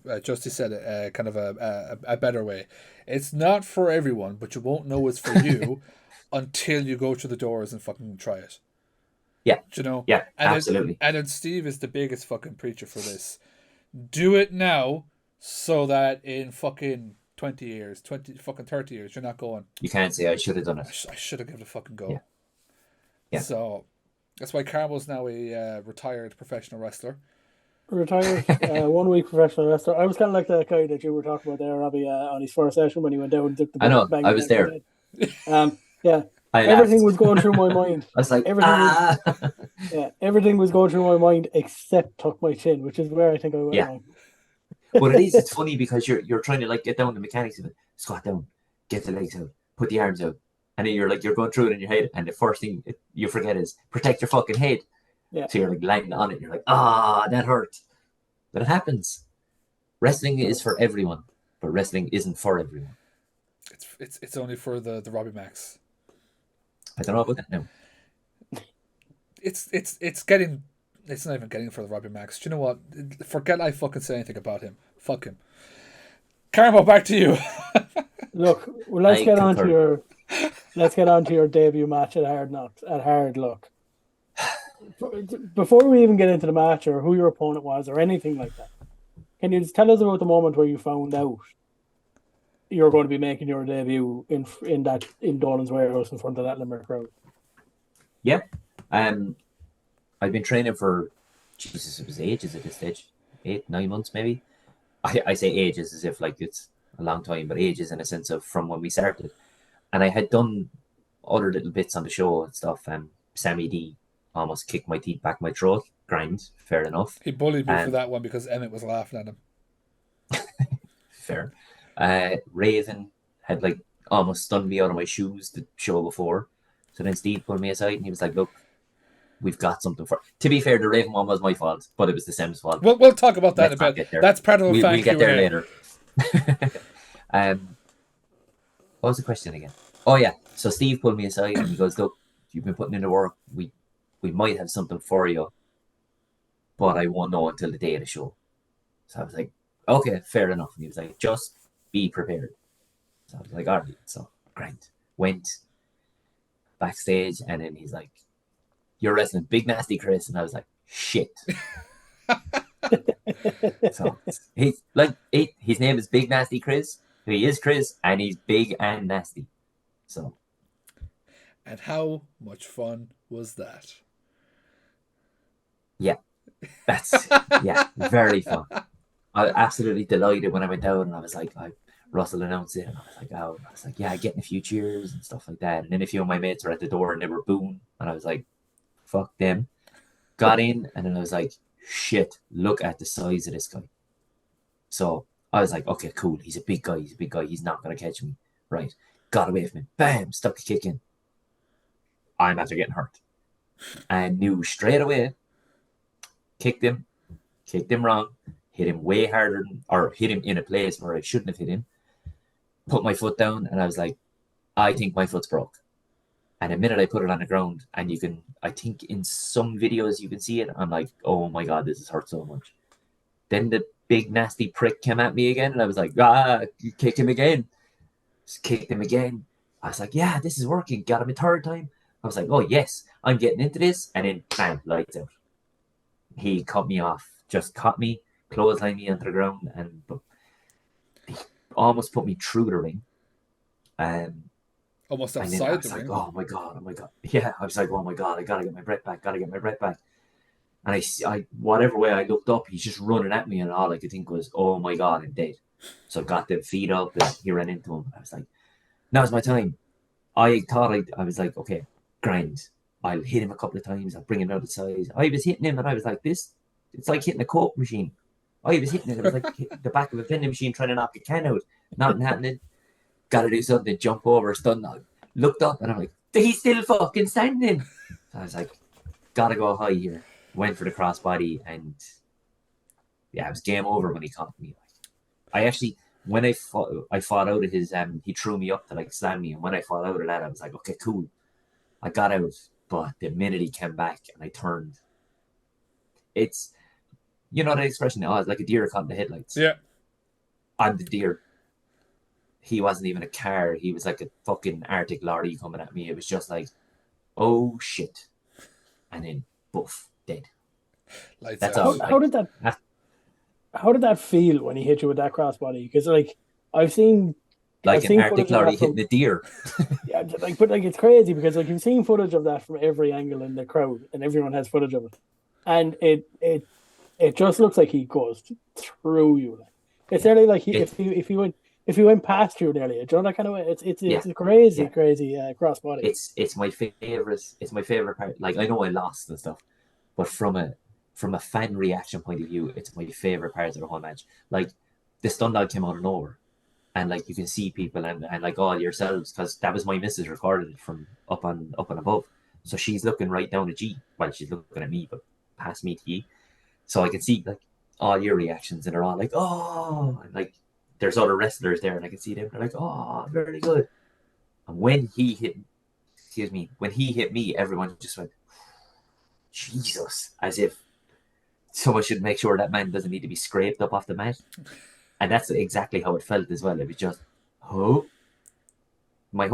Justy said it kind of a better way. It's not for everyone, but you won't know it's for you until you go through the doors and fucking try it. Yeah. Do you know? Yeah, and absolutely. And then Steve is the biggest fucking preacher for this. Do it now so that in fucking 20 years, 30 years, you're not going, you can't say I should have done it. I should have given it a fucking go. Yeah. Yeah. So that's why Carmo's now a retired professional wrestler. Retired 1 week professional wrestler. I was kind of like that guy that you were talking about there, Robbie, on his first session when he went down and took the I know, bang I was there. Yeah. Everything was going through my mind. I was like, everything was going through my mind except tuck my chin, which is where I think I went wrong. But it is, it's funny because you're trying to like get down the mechanics of it. Squat down, get the legs out, put the arms out. And then you're going through it in your head. And the first thing you forget is protect your fucking head. Yeah. So you're like lying on it. And you're like, that hurt. But it happens. Wrestling is for everyone, but wrestling isn't for everyone. It's only for the Robbie Macs. I don't know about that now. It's not even getting for the Robbie Macs. Do you know what? Forget I fucking say anything about him. Fuck him. Carmo, back to you. Look, well, let's get on to your debut match at Hard Knox, at Hard Luck. Before we even get into the match or who your opponent was or anything like that, can you just tell us about the moment where you found out you're going to be making your debut in Dolans warehouse in front of that Limerick crowd? Yeah. I've been training for, Jesus, it was ages at this stage. 8-9 months maybe. I say ages as if like it's a long time, but ages in a sense of from when we started. And I had done other little bits on the show and stuff. Sammy D almost kicked my teeth back my throat. Grind, fair enough. He bullied me for that one because Emmett was laughing at him. Fair. Raven had like almost stunned me out of my shoes the show before. So then Steve pulled me aside and he was like, look, we've got something for... To be fair, the Raven one was my fault, but it was the Sam's fault. We'll talk about that in a bit. That's part of the We'll get there later. What was the question again? Oh, yeah. So Steve pulled me aside and he goes, look, you've been putting in the work. We might have something for you, but I won't know until the day of the show. So I was like, okay, fair enough. And he was like, just be prepared. So I was like, all right. So, great. Went backstage and then he's like, you're wrestling Big Nasty Chris. And I was like, shit. So he's like, his name is Big Nasty Chris. He is Chris and he's big and nasty. So. And how much fun was that? Yeah. Very fun. I was absolutely delighted when I went down and I was like, Russell announced it and I was like, yeah, getting a few cheers and stuff like that. And then a few of my mates were at the door and they were booing and I was like, fuck them. Got in and then I was like, shit, look at the size of this guy. So I was like, okay, cool. He's a big guy. He's not going to catch me. Right. Got away from him. Bam, stuck a kick in. I'm after getting hurt. And knew straight away, kicked him wrong, hit him way harder, or hit him in a place where I shouldn't have hit him, put my foot down, and I was like, I think my foot's broke. And the minute I put it on the ground, and you can, I think in some videos you can see it, I'm like, oh my God, this has hurt so much. Then the big nasty prick came at me again, and I was like, kick him again. Just kicked him again. I was like, yeah, this is working. Got him a third time. I was like, oh yes, I'm getting into this. And then, bam, lights out. He cut me off, just caught me, clotheslined me onto the ground, and he almost put me through the ring. Almost outside the ring. Oh my God. Yeah, I was like, oh my God, I gotta get my breath back. And I whatever way I looked up, he's just running at me, and all I could think was, oh my God, I'm dead. So I got the feet up, and he ran into him. I was like, now's my time. I thought I was like, okay, grand. I'll hit him a couple of times. I'll bring him out of size. I was hitting him, and I was like, this. It's like hitting a Coke machine. I was hitting it. It was like hitting the back of a vending machine trying to knock a can out. Nothing happening. Got to do something. Jump over, stun. I looked up, and I'm like, he's still fucking standing. So I was like, gotta go high here. Went for the crossbody, and yeah, it was game over when he caught me. I actually, when I fought out of his, he threw me up to like slam me, and when I fought out of that, I was like, okay, cool. I got out, but the minute he came back and I turned, it's, you know, the expression, oh, it's like a deer caught in the headlights. Yeah. I'm the deer. He wasn't even a car. He was like a fucking Arctic lorry coming at me. It was just like, oh shit. And then, boof, dead. Lights That's out. all. How did that feel when he hit you with that crossbody? Because like I've seen an Arctic footage of lorry that from, hitting a deer. yeah, but it's crazy because like you've seen footage of that from every angle in the crowd, and everyone has footage of it, and it just looks like he goes through you. It's nearly like if he went past you nearly, do you know that kind of way? It's a crazy crossbody. It's my favorite. It's my favorite part. Like I know I lost and stuff, but from a fan reaction point of view, it's my favorite part of the whole match. Like the stun dog came out of nowhere, and like you can see people and like all yourselves, because that was my missus recorded it from up and above. So she's looking right down at G. Well, she's looking at me, but past me to G. So I can see like all your reactions, and they're all like, oh, and like there's other wrestlers there, and I can see them. They're like, oh, very good. And when he hit me, everyone just went, Jesus, as if someone should make sure that man doesn't need to be scraped up off the mat. And that's exactly how it felt as well. It was just, oh, it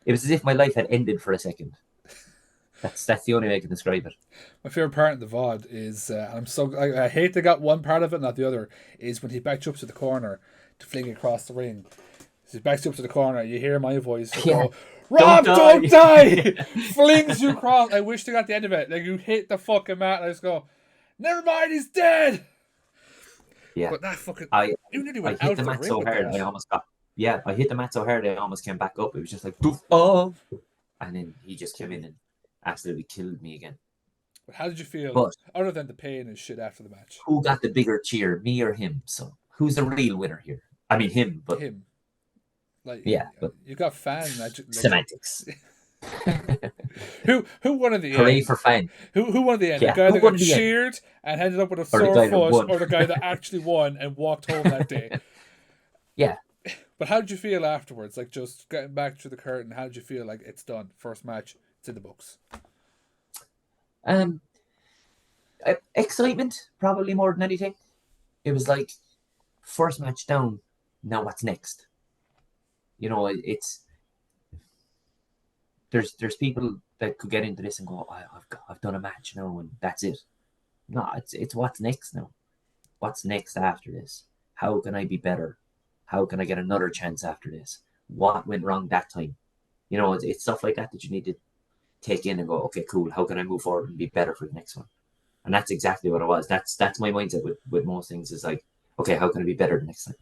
was as if my life had ended for a second. That's the only way I can describe it. My favorite part in the VOD is, I hate they got one part of it, not the other, is when he backs you up to the corner to fling across the ring. So he backs you up to the corner, you hear my voice go, Rob, don't die! Flings you across. I wish they got the end of it. Like, you hit the fucking mat, and I just go, never mind, he's dead! Yeah. But that fucking... I went hit the mat so hard, I almost got... Yeah, I hit the mat so hard, I almost came back up. It was just like, doof, oh! And then he just came in and absolutely killed me again. But how did you feel, other than the pain and shit after the match? Who got the bigger cheer, me or him? So, who's the real winner here? I mean, him, but... Him. Like, yeah, but... You got fan... Semantics. Who won in the Hooray end? for fan. Who won the end? Yeah. The guy that got cheered and ended up with a sore foot, or the guy that actually won and walked home that day? Yeah. But how did you feel afterwards? Like, just getting back through the curtain, how did you feel like it's done? First match, it's in the books. Excitement, probably more than anything. It was like, first match down, now what's next? You know, it's... There's people that could get into this and go, I've done a match now and that's it. No, it's what's next now. What's next after this? How can I be better? How can I get another chance after this? What went wrong that time? You know, it's stuff like that you need to take in and go, okay, cool. How can I move forward and be better for the next one? And that's exactly what it was. That's my mindset with most things, is like, okay, how can I be better the next time?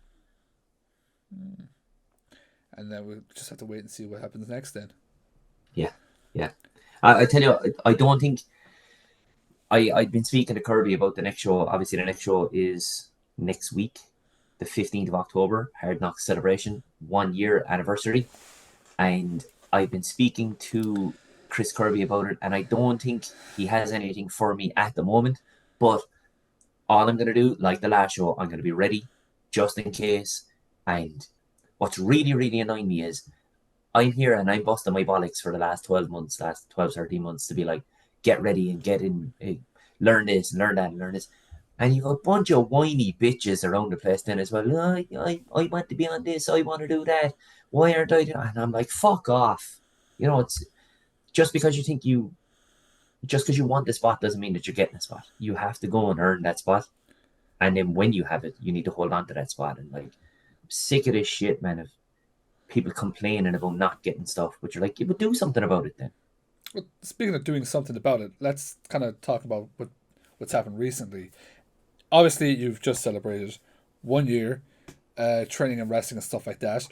And then we'll just have to wait and see what happens next then. Yeah. I tell you, I don't think... I've been speaking to Kirby about the next show. Obviously, the next show is next week, the 15th of October, Hard Knox Celebration, 1 year anniversary. And I've been speaking to Chris Kirby about it, and I don't think he has anything for me at the moment. But all I'm going to do, like the last show, I'm going to be ready just in case. And what's really, really annoying me is I'm here and I'm busting my bollocks for the last 12 months, 13 months to be like, get ready and get in, learn this, learn that, and learn this. And you've a bunch of whiny bitches around the place then as well. I want to be on this, I want to do that. Why aren't I doing that? And I'm like, fuck off. You know, it's just because you want the spot doesn't mean that you're getting a spot. You have to go and earn that spot. And then when you have it, you need to hold on to that spot. And like, I'm sick of this shit, man, of people complaining about not getting stuff, but you're like, you would do something about it then. Well, speaking of doing something about it, let's kind of talk about what's happened recently. Obviously, you've just celebrated 1 year training and wrestling and stuff like that.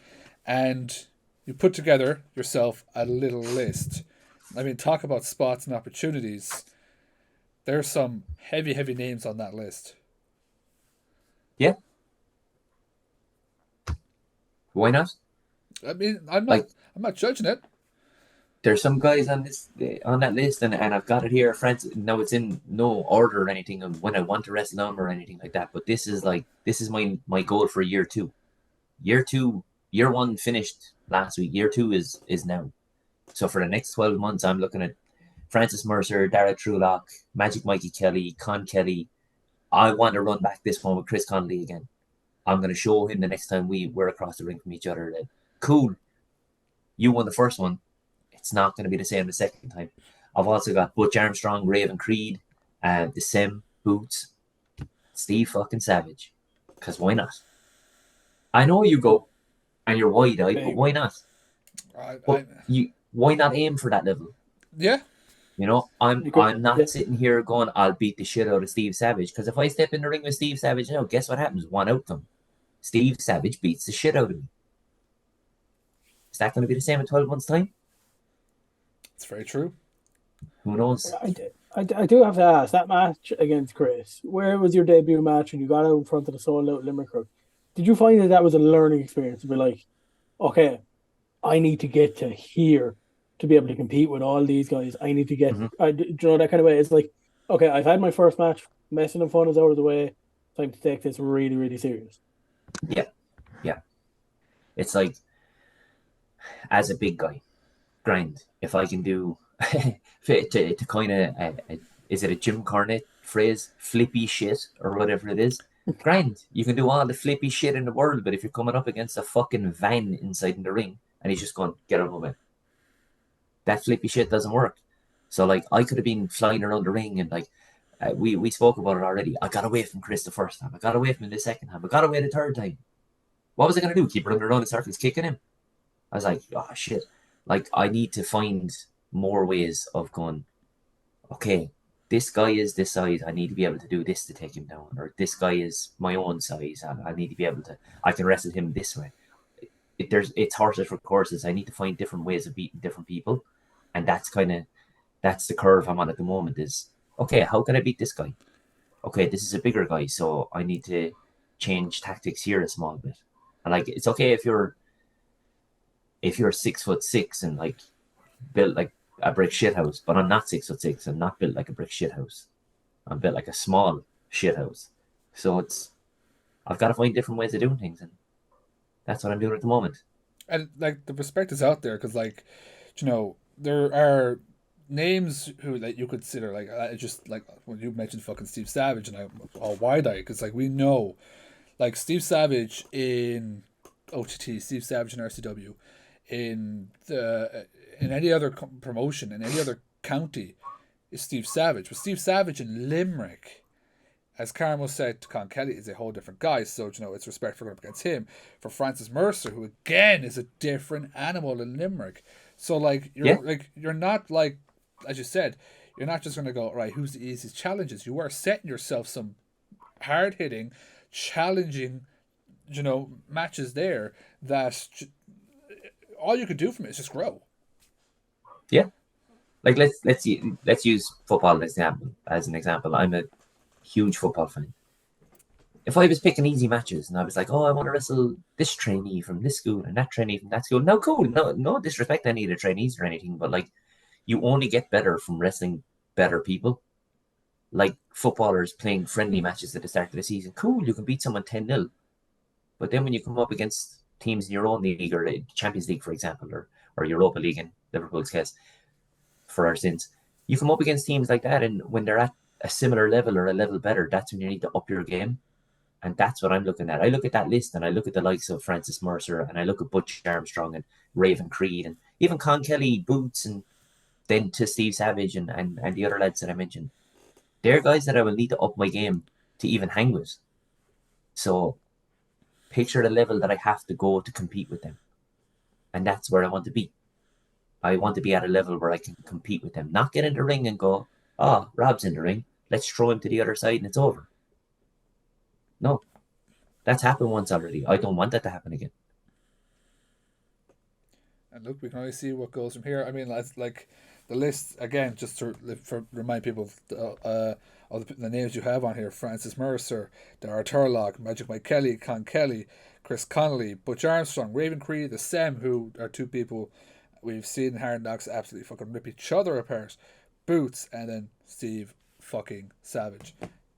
And you put together yourself a little list. I mean, talk about spots and opportunities. There's some heavy, heavy names on that list. Yeah. Why not? I mean, I'm not judging it. There's some guys on that list, and I've got it here. Friends, no, it's in no order or anything of when I want to wrestle them or anything like that. But this is my goal for year 2. Year 1 finished last week. Year 2 is now. So for the next 12 months, I'm looking at Francis Mercer, Dara Trulock, Magic Mikey Kelly, Con Kelly. I want to run back this one with Chris Connolly again. I'm going to show him the next time we're across the ring from each other that, cool, you won the first one. It's not going to be the same the second time. I've also got Butch Armstrong, Raven Creed, the Sim, Boots, Steve fucking Savage. Because why not? I know you go and you're wide-eyed, but why not? Why not aim for that level? Yeah. You know, I'm not sitting here going, I'll beat the shit out of Steve Savage. Because if I step in the ring with Steve Savage now, guess what happens? One outcome. Steve Savage beats the shit out of me. Is that going to be the same in 12 months' time? It's very true. Who knows? I do have to ask, that match against Chris, where was your debut match and you got out in front of the sold out Limerick crowd? Did you find that was a learning experience to be like, okay, I need to get to here to be able to compete with all these guys? I need to get, do you know, that kind of way? It's like, okay, I've had my first match, messing and fun is out of the way, time to take this really, really serious. Yeah. It's like, as a big guy, grind. If I can do, to kind of, is it a Jim Cornette phrase? Flippy shit or whatever it is. Grind. You can do all the flippy shit in the world, but if you're coming up against a fucking van inside in the ring and he's just going, get out of my way, that flippy shit doesn't work. So like, I could have been flying around the ring and like, we spoke about it already. I got away from Chris the first time. I got away from him the second time. I got away the third time. What was I going to do? Keep running around in circles, kicking him? I was like, oh shit. Like, I need to find more ways of going, okay, this guy is this size. I need to be able to do this to take him down. Or this guy is my own size. I need to be able to, I can wrestle him this way. It's horses for courses. I need to find different ways of beating different people. And that's the curve I'm on at the moment is, okay, how can I beat this guy? Okay, this is a bigger guy, so I need to change tactics here a small bit. And like, it's okay if you're 6'6" and like built like a brick shithouse, but I'm not 6'6". I'm not built like a brick shithouse. I'm built like a small shithouse. So I've got to find different ways of doing things, and that's what I'm doing at the moment. And like the respect is out there because, like, you know, there are names who that you consider like just like when you mentioned fucking Steve Savage, and I'm all wide-eyed because like we know, like Steve Savage in OTT, Steve Savage in RCW, in any other promotion in any other county is Steve Savage, but Steve Savage in Limerick, as Carmo said to Con Kelly, is a whole different guy. So you know it's respect for going up against him. For Francis Mercer, who again is a different animal in Limerick. So like you're not like, as you said, you're not just going to go, right, who's the easiest challenges. You are setting yourself some hard hitting, challenging, you know, matches there that all you could do from it is just grow. Yeah, like let's use football as an example. I'm a huge football fan. If I was picking easy matches and I was like, oh, I want to wrestle this trainee from this school and that trainee from that school, no, cool, no disrespect to any of the trainees or anything, but like, you only get better from wrestling better people. Like footballers playing friendly matches at the start of the season, cool, you can beat someone 10-0. But then when you come up against teams in your own league or the Champions League, for example, or Europa League in Liverpool's case, for our sins, you come up against teams like that, and when they're at a similar level or a level better, that's when you need to up your game. And that's what I'm looking at. I look at that list and I look at the likes of Francis Mercer and I look at Butch Armstrong and Raven Creed and even Con Kelly, Boots, and then to Steve Savage and the other lads that I mentioned. They're guys that I will need to up my game to even hang with. So picture the level that I have to go to compete with them. And that's where I want to be. I want to be at a level where I can compete with them. Not get in the ring and go, oh, Rob's in the ring. Let's throw him to the other side and it's over. No. That's happened once already. I don't want that to happen again. And look, we can only see what goes from here. I mean, like the list again, just to remind people of the names you have on here: Francis Mercer, Dara Turlock, Magic Mike Kelly, Con Kelly, Chris Connolly, Butch Armstrong, Raven Creed, the Sem, who are two people we've seen Hard Knocks absolutely fucking rip each other apart. Boots, and then Steve fucking Savage.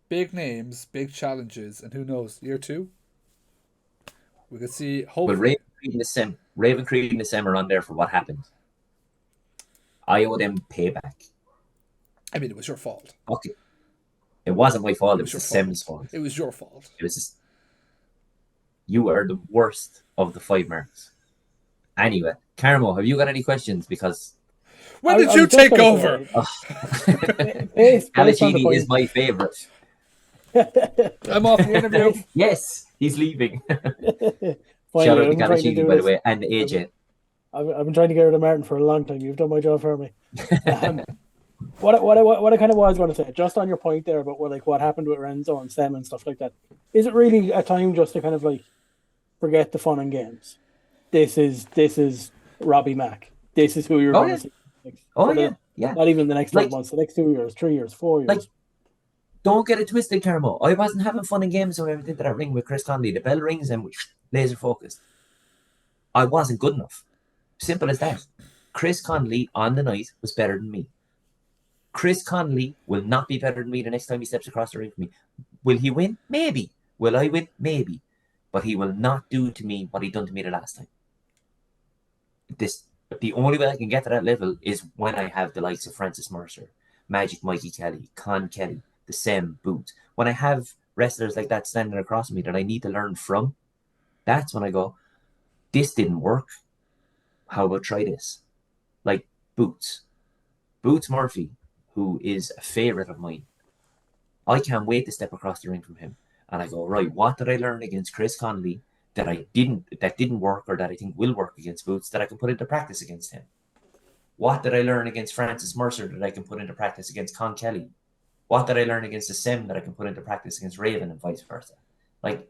Big names, big challenges, and who knows, year 2? We could see, hopefully. But Raven Creed and the Sem are on there for what happened. I owe them payback. I mean, it was your fault. Okay. It wasn't my fault. It was the Sem's fault. It was your fault. It was just... You are the worst of the 5Marks. Anyway, Carmo, have you got any questions? Because... When did you take over? Calacini is my favourite. I'm off the interview. Yes, he's leaving. Finally, Shout out to Calacini, by the way, and AJ. I've been trying to get rid of Martin for a long time. You've done my job for me. What I kind of was going to say, just on your point there about what happened with Renzo and Sem and stuff like that, is it really a time just to kind of like forget the fun and games? This is Robbie Mac. This is who you're going to see. Yeah. Not even the next 12 months, the next 2 years, 3 years, 4 years. Like, don't get it twisted, Carmo. I wasn't having fun and games when I went into that ring with Chris Conley. The bell rings and we laser focused. I wasn't good enough. Simple as that. Chris Conley on the night was better than me. Chris Conley will not be better than me the next time he steps across the ring for me. Will he win? Maybe. Will I win? Maybe. But he will not do to me what he done to me the last time. The only way I can get to that level is when I have the likes of Francis Mercer, Magic Mikey Kelly, Con Kelly, the Sem, Boot. When I have wrestlers like that standing across me that I need to learn from, that's when I go, this didn't work. How about try this? Like Boots Murphy, who is a favourite of mine. I can't wait to step across the ring from him. And I go, right, what did I learn against Chris Conley that didn't work or that I think will work against Boots that I can put into practice against him? What did I learn against Francis Mercer that I can put into practice against Con Kelly? What did I learn against the Sem that I can put into practice against Raven and vice versa? Like,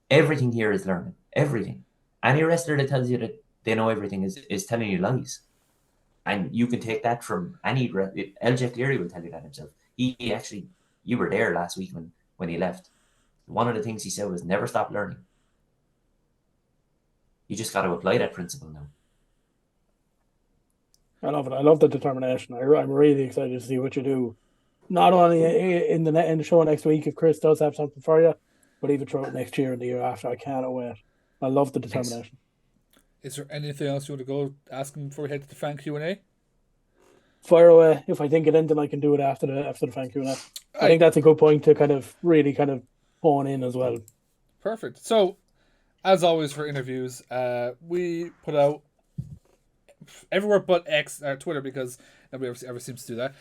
everything here is learning. Everything. Any wrestler that tells you that they know everything is telling you lies. And you can take that from any... LJ Cleary will tell you that himself. He actually... You were there last week when he left. One of the things he said was never stop learning. You just got to apply that principle now. I love it. I love the determination. I'm really excited to see what you do. Not only in the show next week if Chris does have something for you, but even throughout next year and the year after. I can't wait. I love the determination. Is there anything else you want to go ask him before we head to the fan Q&A? Fire away. If I think it in, then I can do it after the fan Q&A. I think that's a good point to kind of hone in as well. Perfect. So, as always for interviews, we put out everywhere but X, Twitter, because nobody ever seems to do that.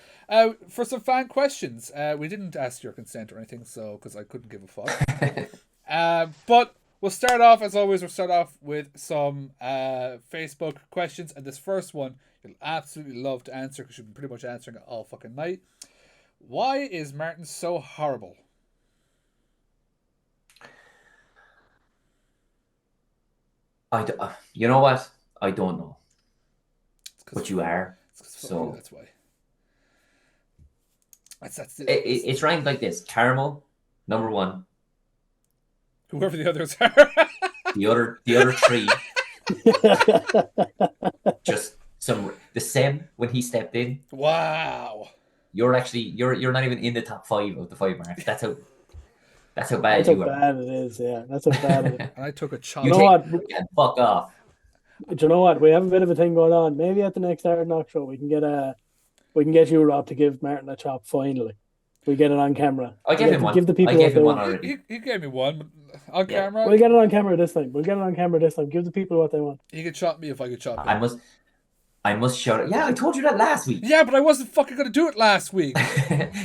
For some fan questions, we didn't ask your consent or anything, so because I couldn't give a fuck. But we'll start off, as always, with some Facebook questions, and this first one you'll absolutely love to answer because you've been pretty much answering it all fucking night. Why is Martin so horrible? You know what? I don't know. But you are. So that's why. It's ranked like this: Carmo, number 1. Whoever the others are. the other 3. Just the Sem when he stepped in. Wow. You're not even in the top 5 of the 5Marks. That's how bad That's you how are. bad it is. Yeah, that's how bad it is. And I took a chop. You know what? Fuck off. Do you know what? We have a bit of a thing going on. Maybe at the next Hard Knox show, we can get you, Rob, to give Martin a chop. Finally, we get it on camera. I gave him one. Give the people I gave him one want. already. He gave me one on camera. We'll get it on camera this time. Give the people what they want. He could chop me if I could chop him. I must shout it. Yeah, I told you that last week. Yeah, but I wasn't fucking going to do it last week.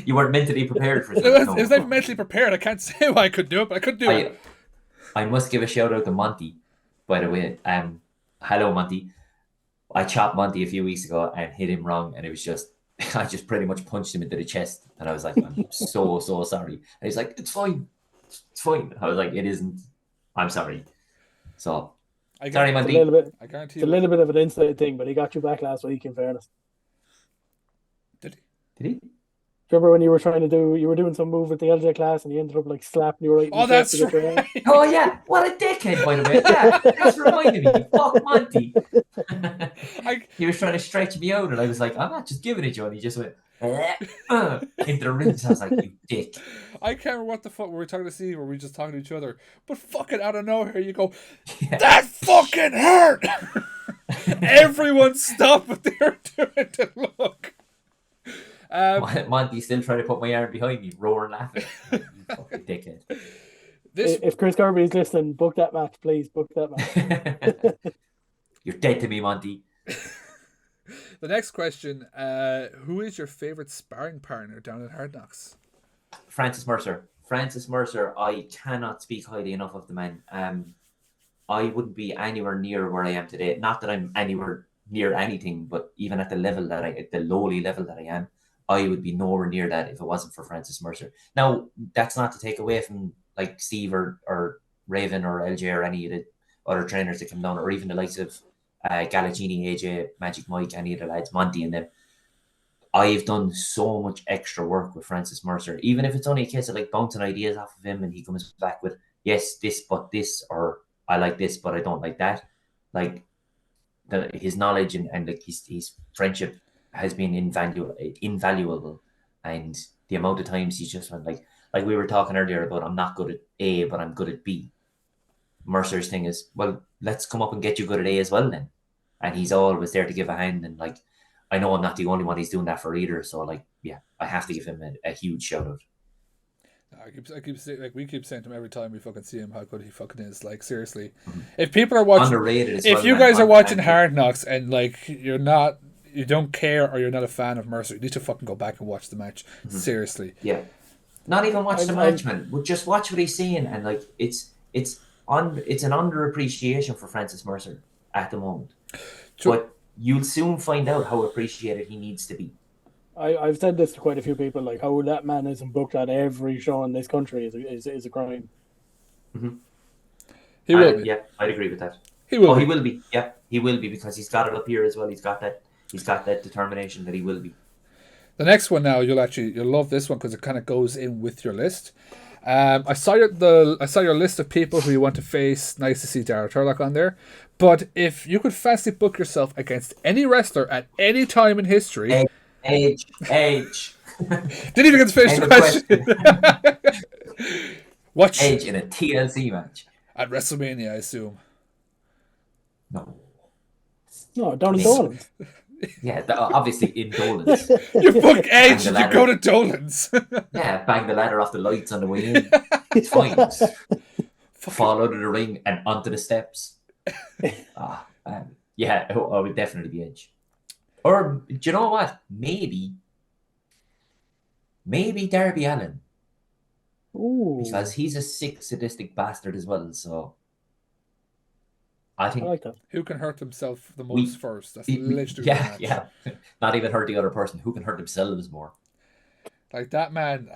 You weren't mentally prepared for it. It was not mentally prepared. I can't say why I could do it, but I could do it. I must give a shout out to Monty, by the way. Hello, Monty. I chopped Monty a few weeks ago and hit him wrong, and it was just... I just pretty much punched him into the chest, and I was like, I'm so sorry. And he's like, it's fine. It's fine. I was like, it isn't. I'm sorry. So, Sorry, It's a Monty. little bit. I guarantee It's a you. little bit of an inside thing, but he got you back last week. In fairness, Did he? Did he? remember when you were doing some move with the LJ class, and you ended up like slapping you right in Oh, the face that's to get your right. Oh yeah, what a dickhead, by the way. Yeah, that's reminded me. Fuck Monty. He was trying to stretch me out, and I was like, I'm not just giving it to you. And he just went into the ring. So I was like, you dick. I can't remember what the fuck were we talking to Steve, or were we just talking to each other? But fucking out of nowhere, you go, Yeah. that fucking hurt. Everyone stopped what they were doing to look. Monty's still trying to put my arm behind me, roaring laughing. You fucking dickhead. If Chris Kirby is listening, book that match, please. Book that match. You're dead to me, Monty. The next question, who is your favourite sparring partner down at Hard Knocks? Francis Mercer. Francis Mercer, I cannot speak highly enough of the man. I wouldn't be anywhere near where I am today. Not that I'm anywhere near anything, but even at the level at the lowly level that I am, I would be nowhere near that if it wasn't for Francis Mercer. Now, that's not to take away from like Steve or Raven or LJ or any of the other trainers that come down, or even the likes of Galacini, AJ, Magic Mike, any of the lads, Monty and them. I've done so much extra work with Francis Mercer, even if it's only a case of like bouncing ideas off of him and he comes back with, yes, this, but this, or I like this, but I don't like that. Like his knowledge and like his friendship has been invaluable. And the amount of times he's just went like we were talking earlier about, I'm not good at A, but I'm good at B. Mercer's thing is, well, let's come up and get you good at A as well then. And he's always there to give a hand. And like, I know I'm not the only one he's doing that for either. So like, yeah, I have to give him a huge shout out. I keep saying, like, we keep saying to him every time we fucking see him how good he fucking is. Like, seriously, if people are watching, Underrated as if well, you man. guys are watching Hard Knocks and like you don't care or you're not a fan of Mercer, you need to fucking go back and watch the match. Seriously. Yeah. Not even watch the match, man. But just watch what he's saying, and like it's an underappreciation for Francis Mercer at the moment. But you'll soon find out how appreciated he needs to be. I've said this to quite a few people, like how that man isn't booked at every show in this country is a crime. Mm-hmm. He will be. Yeah, I'd agree with that. He will. He will be. Yeah, he will be, because he's got it up here as well. He's got that determination that he will be. The next one now, you'll love this one because it kind of goes in with your list. I saw your list of people who you want to face. Nice to see Dara Turlock on there. But if you could fastly book yourself against any wrestler at any time in history, Age. didn't even get to finish the question. Watch Age in a TLC match at WrestleMania, I assume. No, down in Dolans. Yeah, obviously in Dolans. You book Edge, you go to Dolans. Yeah, bang the ladder off the lights on the way in. It's fine. Fall out of the ring and onto the steps. Yeah, I would definitely be Edge. Or, do you know what? Maybe Darby Allin. Ooh. Because he's a sick, sadistic bastard as well, so I think I like that. Who can hurt himself the most first? That's literally yeah. Not even hurt the other person. Who can hurt themselves more? Like that man,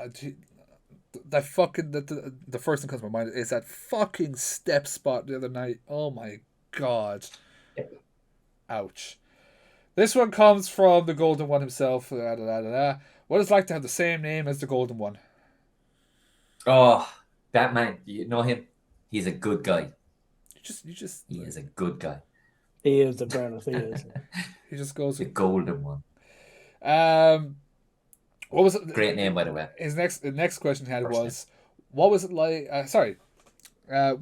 that fucking the first thing that comes to my mind is that fucking step spot the other night. Oh my god! Yeah. Ouch. This one comes from the Golden One himself. What is it like to have the same name as the Golden One? Oh, that man! You know him? He's a good guy. He is a good guy. He is, in fairness, he is. He just goes the Golden One. What was it? Great name, by the way. The next question he had was, what was it like?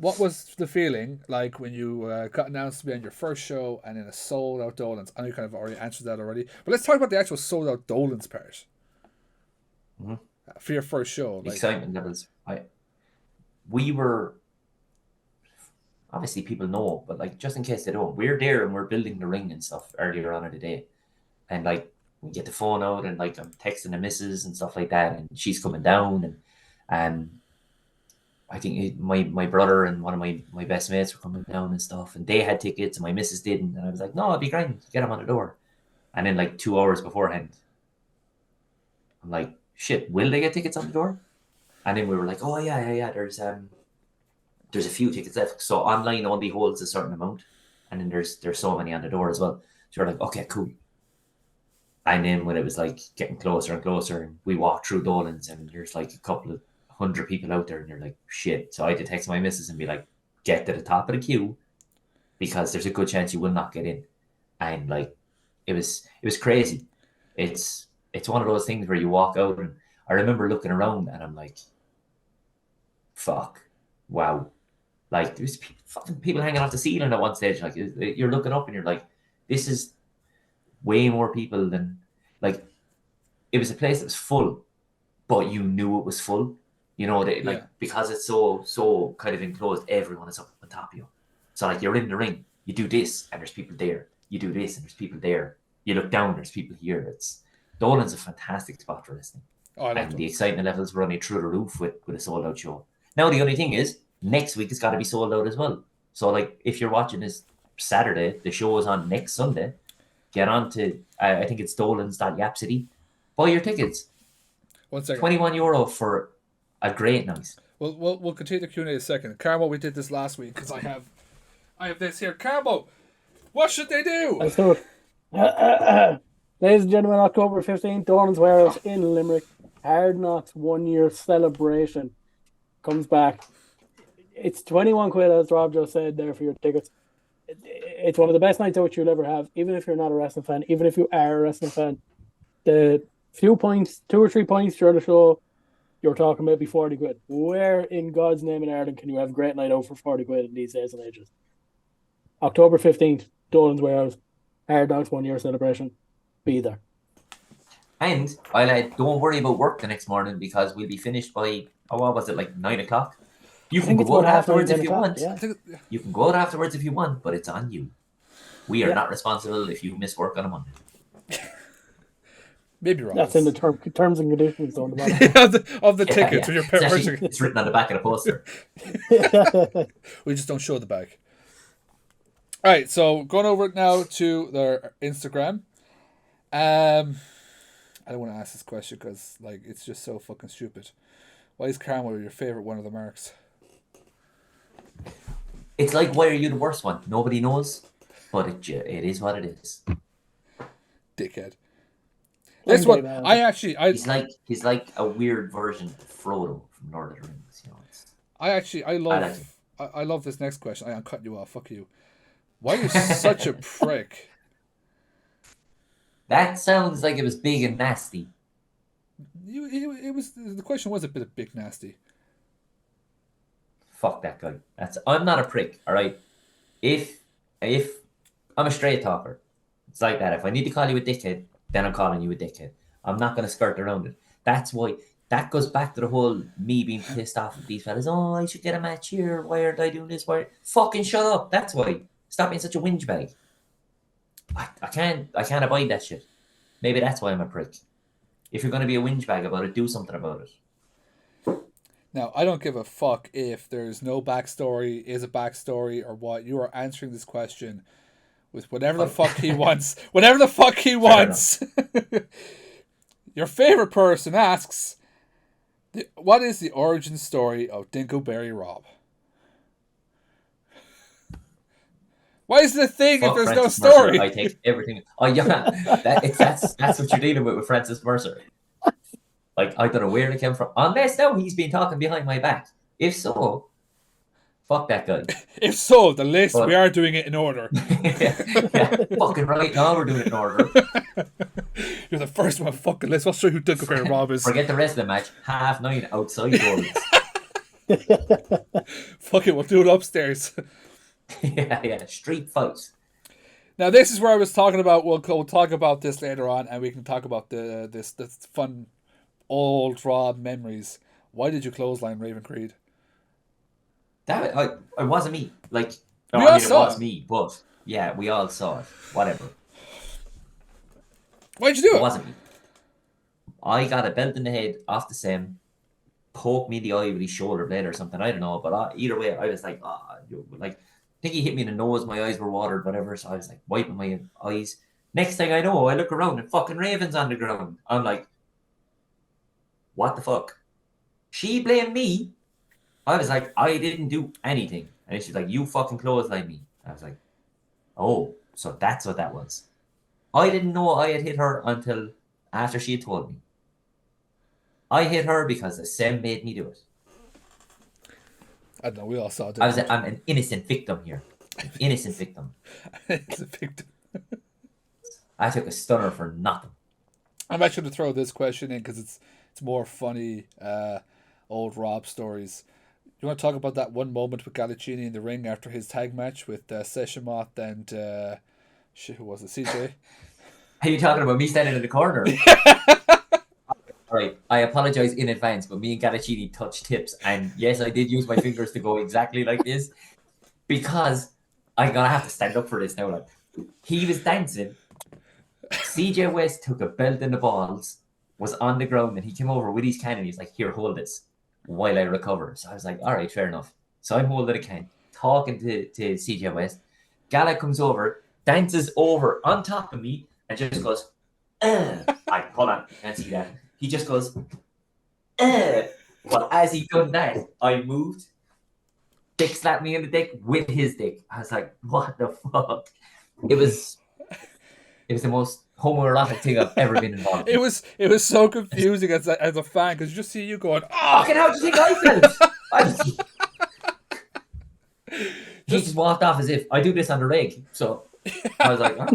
What was the feeling like when you got announced to be on your first show and in a sold out Dolans? I know you kind of already answered that already, but let's talk about the actual sold out Dolans part. Mm-hmm. For your first show. Excitement levels. We were, obviously people know, but like just in case they don't, we're there and we're building the ring and stuff earlier on in the day. And like we get the phone out and like I'm texting the missus and stuff like that, and she's coming down, and I think my brother and one of my best mates were coming down and stuff, and they had tickets and my missus didn't, and I was like, no, it'd be grand, get them on the door. And then like 2 hours beforehand, I'm like, shit, will they get tickets on the door? And then we were like, oh yeah, there's there's a few tickets left. So online only holds a certain amount, and then there's so many on the door as well. So you're like, okay, cool. And then when it was like getting closer and closer, and we walked through Dolans, and there's like a couple of 100 people out there, and you're like, shit. So I had to text my missus and be like, get to the top of the queue, because there's a good chance you will not get in. And like, it was crazy. It's one of those things where you walk out, and I remember looking around, and I'm like, fuck, wow. Like, there's fucking people hanging off the ceiling at one stage. Like, you're looking up and you're like, this is way more people than, like, it was a place that was full, but you knew it was full. You know, because it's so kind of enclosed, everyone is up on top of you. So like, you're in the ring, you do this and there's people there. You do this and there's people there. You look down, there's people here. Dolan's a fantastic spot for wrestling. And the excitement levels were running through the roof with a sold out show. Now the only thing is, next week it's got to be sold out as well. So like, if you're watching this Saturday, the show is on next Sunday. Get on to, I think it's dolans.yapcity. Buy your tickets. 1 second. €21 for a great night. We'll continue the Q&A in a second. Carmo, we did this last week because I have this here. Carmo, what should they do? Let's do it. Ladies and gentlemen, October 15th, Dolans Warehouse in Limerick. Hard Knox 1 year celebration comes back. It's 21 quid, as Rob just said there, for your tickets. It's one of the best nights out you'll ever have, even if you're not a wrestling fan, even if you are a wrestling fan. The few points, 2 or 3 points during the show, you're talking about 40 quid. Where in God's name in Ireland can you have a great night out for 40 quid in these days and ages? October 15th, Dolans Warehouse, Hard Knox 1 year celebration. Be there. And don't worry about work the next morning, because we'll be finished by, what was it, like 9 o'clock? You can go out afterwards if you want. Yeah. You can go out afterwards if you want, but it's on you. We are not responsible if you miss work on a Monday. Maybe wrong. That's in the terms and conditions on the bottom. of the tickets. Yeah. It's written on the back of the poster. We just don't show the back. All right, so going over it now to their Instagram. I don't want to ask this question because like it's just so fucking stupid. Why is Carmo your favorite one of the marks? It's like, why are you the worst one? Nobody knows, but it is what it is. Dickhead. This one, he's like a weird version of Frodo from Lord of the Rings. You know, I love this next question. I'm cutting you off. Fuck you. Why are you such a prick? That sounds like it was big and nasty. The question was a bit of big nasty. Fuck that guy. I'm not a prick, all right? If I'm a straight talker, it's like that. If I need to call you a dickhead, then I'm calling you a dickhead. I'm not going to skirt around it. That's why, that goes back to the whole me being pissed off at these fellas. Oh, I should get a match here. Why aren't I doing this? Why? Fucking shut up. That's why. Stop being such a whinge bag. I can't abide that shit. Maybe that's why I'm a prick. If you're going to be a whinge bag about it, do something about it. Now, I don't give a fuck if there's no backstory, is a backstory, or what. You are answering this question with whatever the fuck he wants. Whatever the fuck he wants. Your favorite person asks, what is the origin story of Dinkleberry Rob? Why is it a thing if there's Francis no story? Mercer, I take everything. Oh yeah, that's what you're dealing with Francis Mercer. Like, I don't know where it came from. Unless now he's been talking behind my back. If so, fuck that guy. If so, the list, we are doing it in order. yeah, fucking right now we're doing it in order. You're the first one fucking list. I'll show you who Dinkleberry Rob is. Forget the rest of the match. 9:30 outside doors. Fuck it, we'll do it upstairs. yeah, street fights. Now this is where I was talking about. We'll talk about this later on, and we can talk about this fun old Rob memories. Why did you clothesline Raven Creed? It wasn't me. Like, it was me, but yeah, we all saw it. Whatever. Why'd you do it? It wasn't me. I got a belt in the head off the sim, poked me in the eye with his shoulder blade or something. I don't know, but either way, I was like, I think he hit me in the nose. My eyes were watered, whatever. So I was like wiping my eyes. Next thing I know, I look around and fucking Raven's on the ground. I'm like, what the fuck? She blamed me. I was like, I didn't do anything. And she's like, you fucking clotheslined me. I was like, oh, so that's what that was. I didn't know I had hit her until after she had told me. I hit her because the Sem made me do it. I don't know, we all saw it. I'm an innocent victim here. An innocent victim. It's a victim. I took a stunner for nothing. I'm actually going to throw this question in because it's more funny old Rob stories. You want to talk about that one moment with Gallicini in the ring after his tag match with Seshamot and who was it, CJ? Are you talking about me standing in the corner? Right, I apologize in advance, but me and Gallicini touched tips, and yes, I did use my fingers to go exactly like this because I'm gonna have to stand up for this now. Like, he was dancing. CJ West took a belt in the balls, was on the ground, and he came over with his can and he's like, "Here, hold this while I recover." So I was like, "All right, fair enough." So I'm holding the can, talking to CJ West. Gala comes over, dances over on top of me, and just goes, hold on, can't see that. He just goes, But as he done that, I moved. Dick slapped me in the dick with his dick. I was like, what the fuck? It was the most homoerotic thing I've ever been involved in. It was so confusing as a fan because you just see you going, oh! Fucking how do you think I felt? He just walked off as if I do this on the reg. So I was like, oh,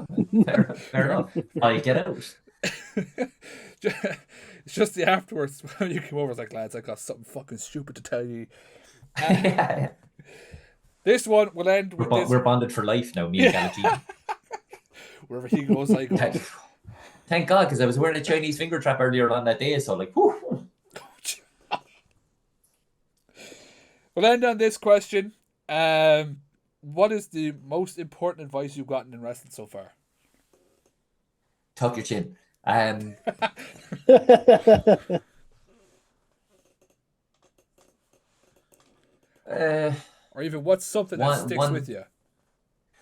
fair enough. I get out. It's just the afterwards when you came over, it's like, lads, I got something fucking stupid to tell you. Yeah. This one will end with We're bonded for life now, me and Galati. Wherever he goes, I go. Thank God, because I was wearing a Chinese finger trap earlier on that day, so like, whew. We'll end on this question. What is the most important advice you've gotten in wrestling so far? Tuck your chin. Or even what's something that sticks with you?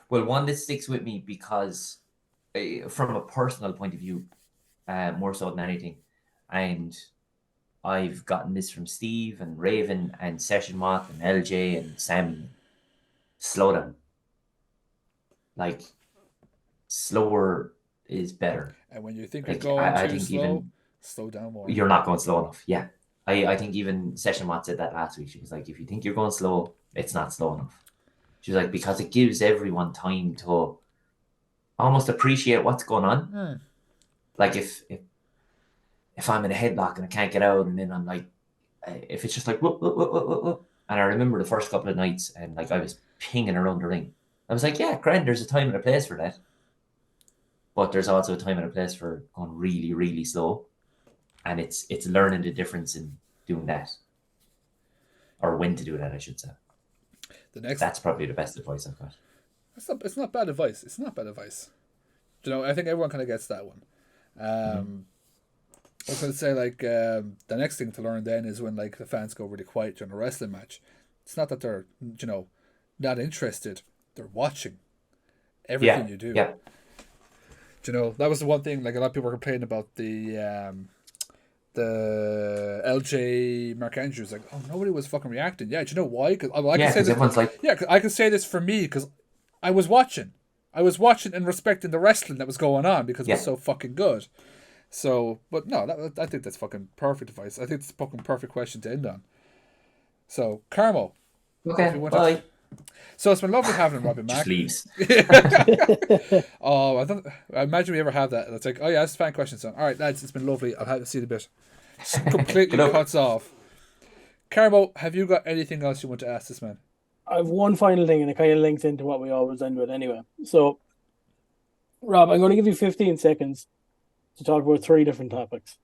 Well, one that sticks with me because from a personal point of view, more so than anything, and I've gotten this from Steve and Raven and Session Moth and LJ and Sammy. Slow down. Like, slower is better. And when you think you're going too slow, slow down more. You're not going slow enough. Yeah. I think even Session Watt said that last week. She was like, if you think you're going slow, it's not slow enough. She was like, because it gives everyone time to almost appreciate what's going on. Like if I'm in a headlock and I can't get out, and then I'm like, if it's just like, whoop, whoop, whoop, whoop, whoop, whoop. And I remember the first couple of nights and like I was pinging around the ring. I was like, yeah, grand, there's a time and a place for that. But there's also a time and a place for going really, really slow. And it's learning the difference in doing that. Or when to do that, I should say. That's probably the best advice I've got. It's not bad advice. It's not bad advice. You know, I think everyone kind of gets that one. I was going to say, like, the next thing to learn then is when, like, the fans go really quiet during a wrestling match. It's not that they're, you know, not interested. They're watching everything you do. Yeah. You know, that was the one thing, like, a lot of people were complaining about the LJ Mark Andrews, like, oh, nobody was fucking reacting. Yeah, do you know why? Cause I can say this, everyone's like, cause I can say this for me because I was watching and respecting the wrestling that was going on because it was so fucking good. So, but no, I think that's fucking perfect advice. I think it's a fucking perfect question to end on. So, Carmo. Okay, bye. So it's been lovely having Robbie Mac. Just leaves. Oh, I imagine we ever have that. It's like, oh yeah, it's a fan question. So, all right, lads, it's been lovely. I'll have to see the bit. Just completely cuts off. Carmo, have you got anything else you want to ask this man? I have one final thing, and it kind of links into what we always end with anyway. So, Rob, I'm going to give you 15 seconds to talk about 3 different topics.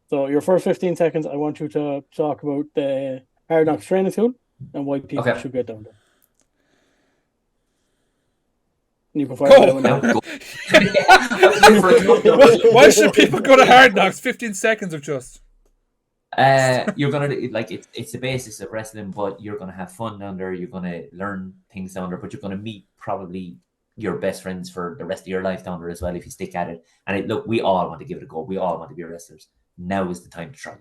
So, your first 15 seconds, I want you to talk about the Hard Knox training school and why people should get down there. You can go. Why should people go to Hard Knocks? 15 seconds of just. You're gonna like it's the basis of wrestling, but you're gonna have fun down there. You're gonna learn things down there, but you're gonna meet probably your best friends for the rest of your life down there as well if you stick at it. And look, we all want to give it a go. We all want to be wrestlers. Now is the time to try.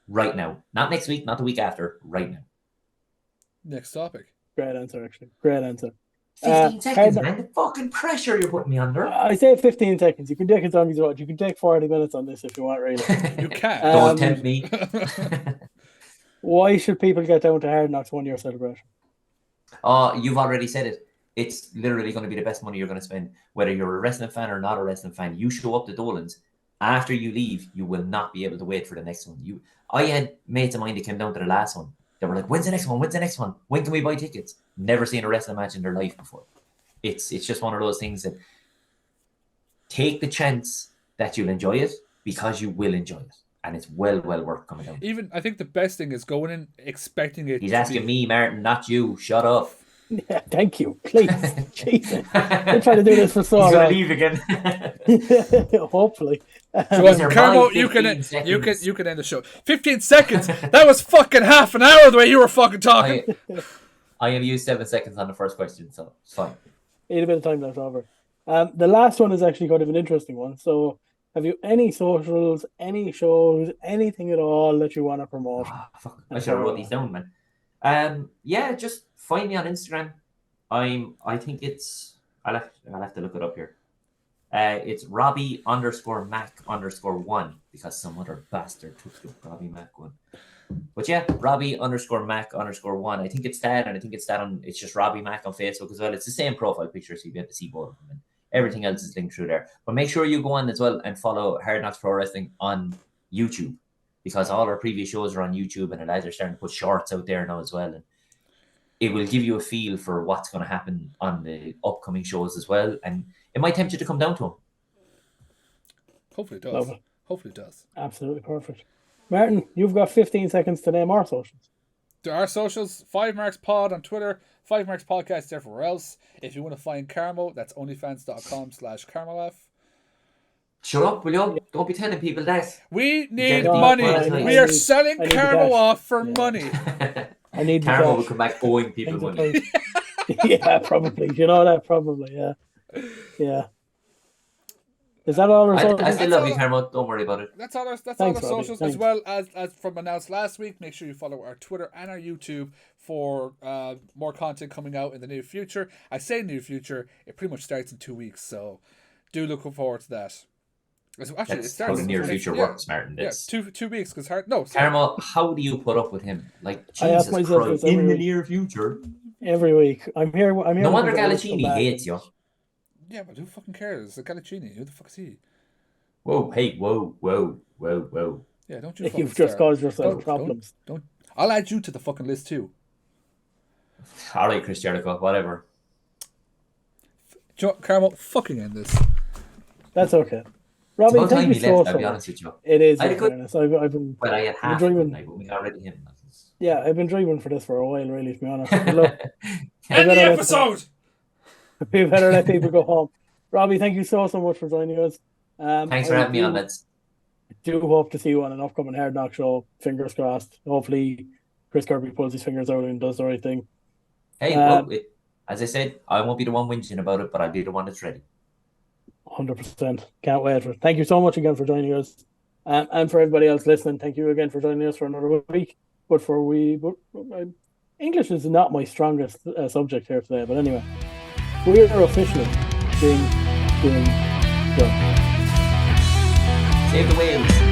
Right now, not next week, not the week after. Right now. Next topic. Great answer, actually. Great answer. 15 seconds, Hard- man. The fucking pressure you're putting me under. I say 15 seconds. You can take as long as you want. You can take 40 minutes on this if you want, really. You can. Don't tempt me. Why should people get down to Hard Knocks 1 year celebration? Oh, you've already said it. It's literally going to be the best money you're going to spend. Whether you're a wrestling fan or not a wrestling fan, you show up to Dolans. After you leave, you will not be able to wait for the next one. I had mates of mine that came down to the last one. They were like, when's the next one? When's the next one? When can we buy tickets? Never seen a wrestling match in their life before. It's just one of those things that take the chance that you'll enjoy it because you will enjoy it. And it's well worth coming down. Even, I think the best thing is going in expecting it. He's asking me, Martin, not you. Shut up. Yeah, thank you. Please. Jesus. I'm trying to do this for so long. He's going to leave again. Hopefully. Carmo, you can end the show. 15 seconds. That was fucking half an hour the way you were fucking talking. I have used 7 seconds on the first question, so it's fine. 8 a bit of time left over. The last one is actually kind of an interesting one. So, have you any socials, any shows, anything at all that you want to promote? Fuck. I should have wrote these down, man. Yeah, just find me on Instagram. I think it's I'll have to look it up here. It's Robbie _Mac _1 because some other bastard took the Robbie Mac one. But yeah, Robbie _Mac _1. I think it's that, and I think it's just Robbie Mac on Facebook as well. It's the same profile picture, so you get to see both of them. And everything else is linked through there. But make sure you go on as well and follow Hard Knocks Pro Wrestling on YouTube because all our previous shows are on YouTube, and the lads are starting to put shorts out there now as well. And it will give you a feel for what's going to happen on the upcoming shows as well. And it might tempt you to come down to them. Hopefully it does. Hopefully it does. Absolutely perfect. Martin, you've got 15 seconds to name our socials. There are socials, 5Marks Pod on Twitter, 5Marks Podcast everywhere else. If you want to find Carmo, that's onlyfans.com/CarmoLaugh. Shut up, will you? Don't be telling people that. We need money. We are selling Carmo off for money. I need the Carmo will cash. come back owing people money. Yeah, probably. You know that, probably, yeah. Yeah. Is that all our socials? I still love you, Carmo. Don't worry about it. That's all our Thanks, socials, Robbie. as well as from announced last week. Make sure you follow our Twitter and our YouTube for more content coming out in the near future. I say near future, it pretty much starts in 2 weeks, so do look forward to that. Actually, That's how the near future works, Martin. Yeah, 2 weeks because Carmo, how do you put up with him? Like, I ask Jesus myself Christ, this in the week. near future. Every week. I'm here. No wonder because I want to come Galacini back. hates you. Yeah, but who fucking cares? The Galacini, who the fuck is he? Whoa, hey, whoa. Yeah, don't you If fucking you've just start. caused yourself Don't- problems. Don't. I'll add you to the fucking list too. All right, Chris Jericho, whatever. Carmo, fucking end this. That's okay. It's Robbie, about thank time you he so left, I'll be much. honest with you. It is. I had a in good- fairness. I've been. Well, I had half dreaming. of it, but we got rid of him. Yeah, I've been dreaming for this for a while, really, to be honest. But look, End the better let- episode! we better let people go home. Robbie, thank you so much for joining us. Thanks for having me on, lads. Do hope to see you on an upcoming Hard Knock show. Fingers crossed. Hopefully, Chris Kirby pulls his fingers out and does the right thing. Hey, as I said, I won't be the one whinging about it, but I'll be the one that's ready. 100%. Can't wait for it. Thank you so much again for joining us. And for everybody else listening, thank you again for joining us for another week. English is not my strongest subject here today, but anyway, we are officially doing good. Save the whales.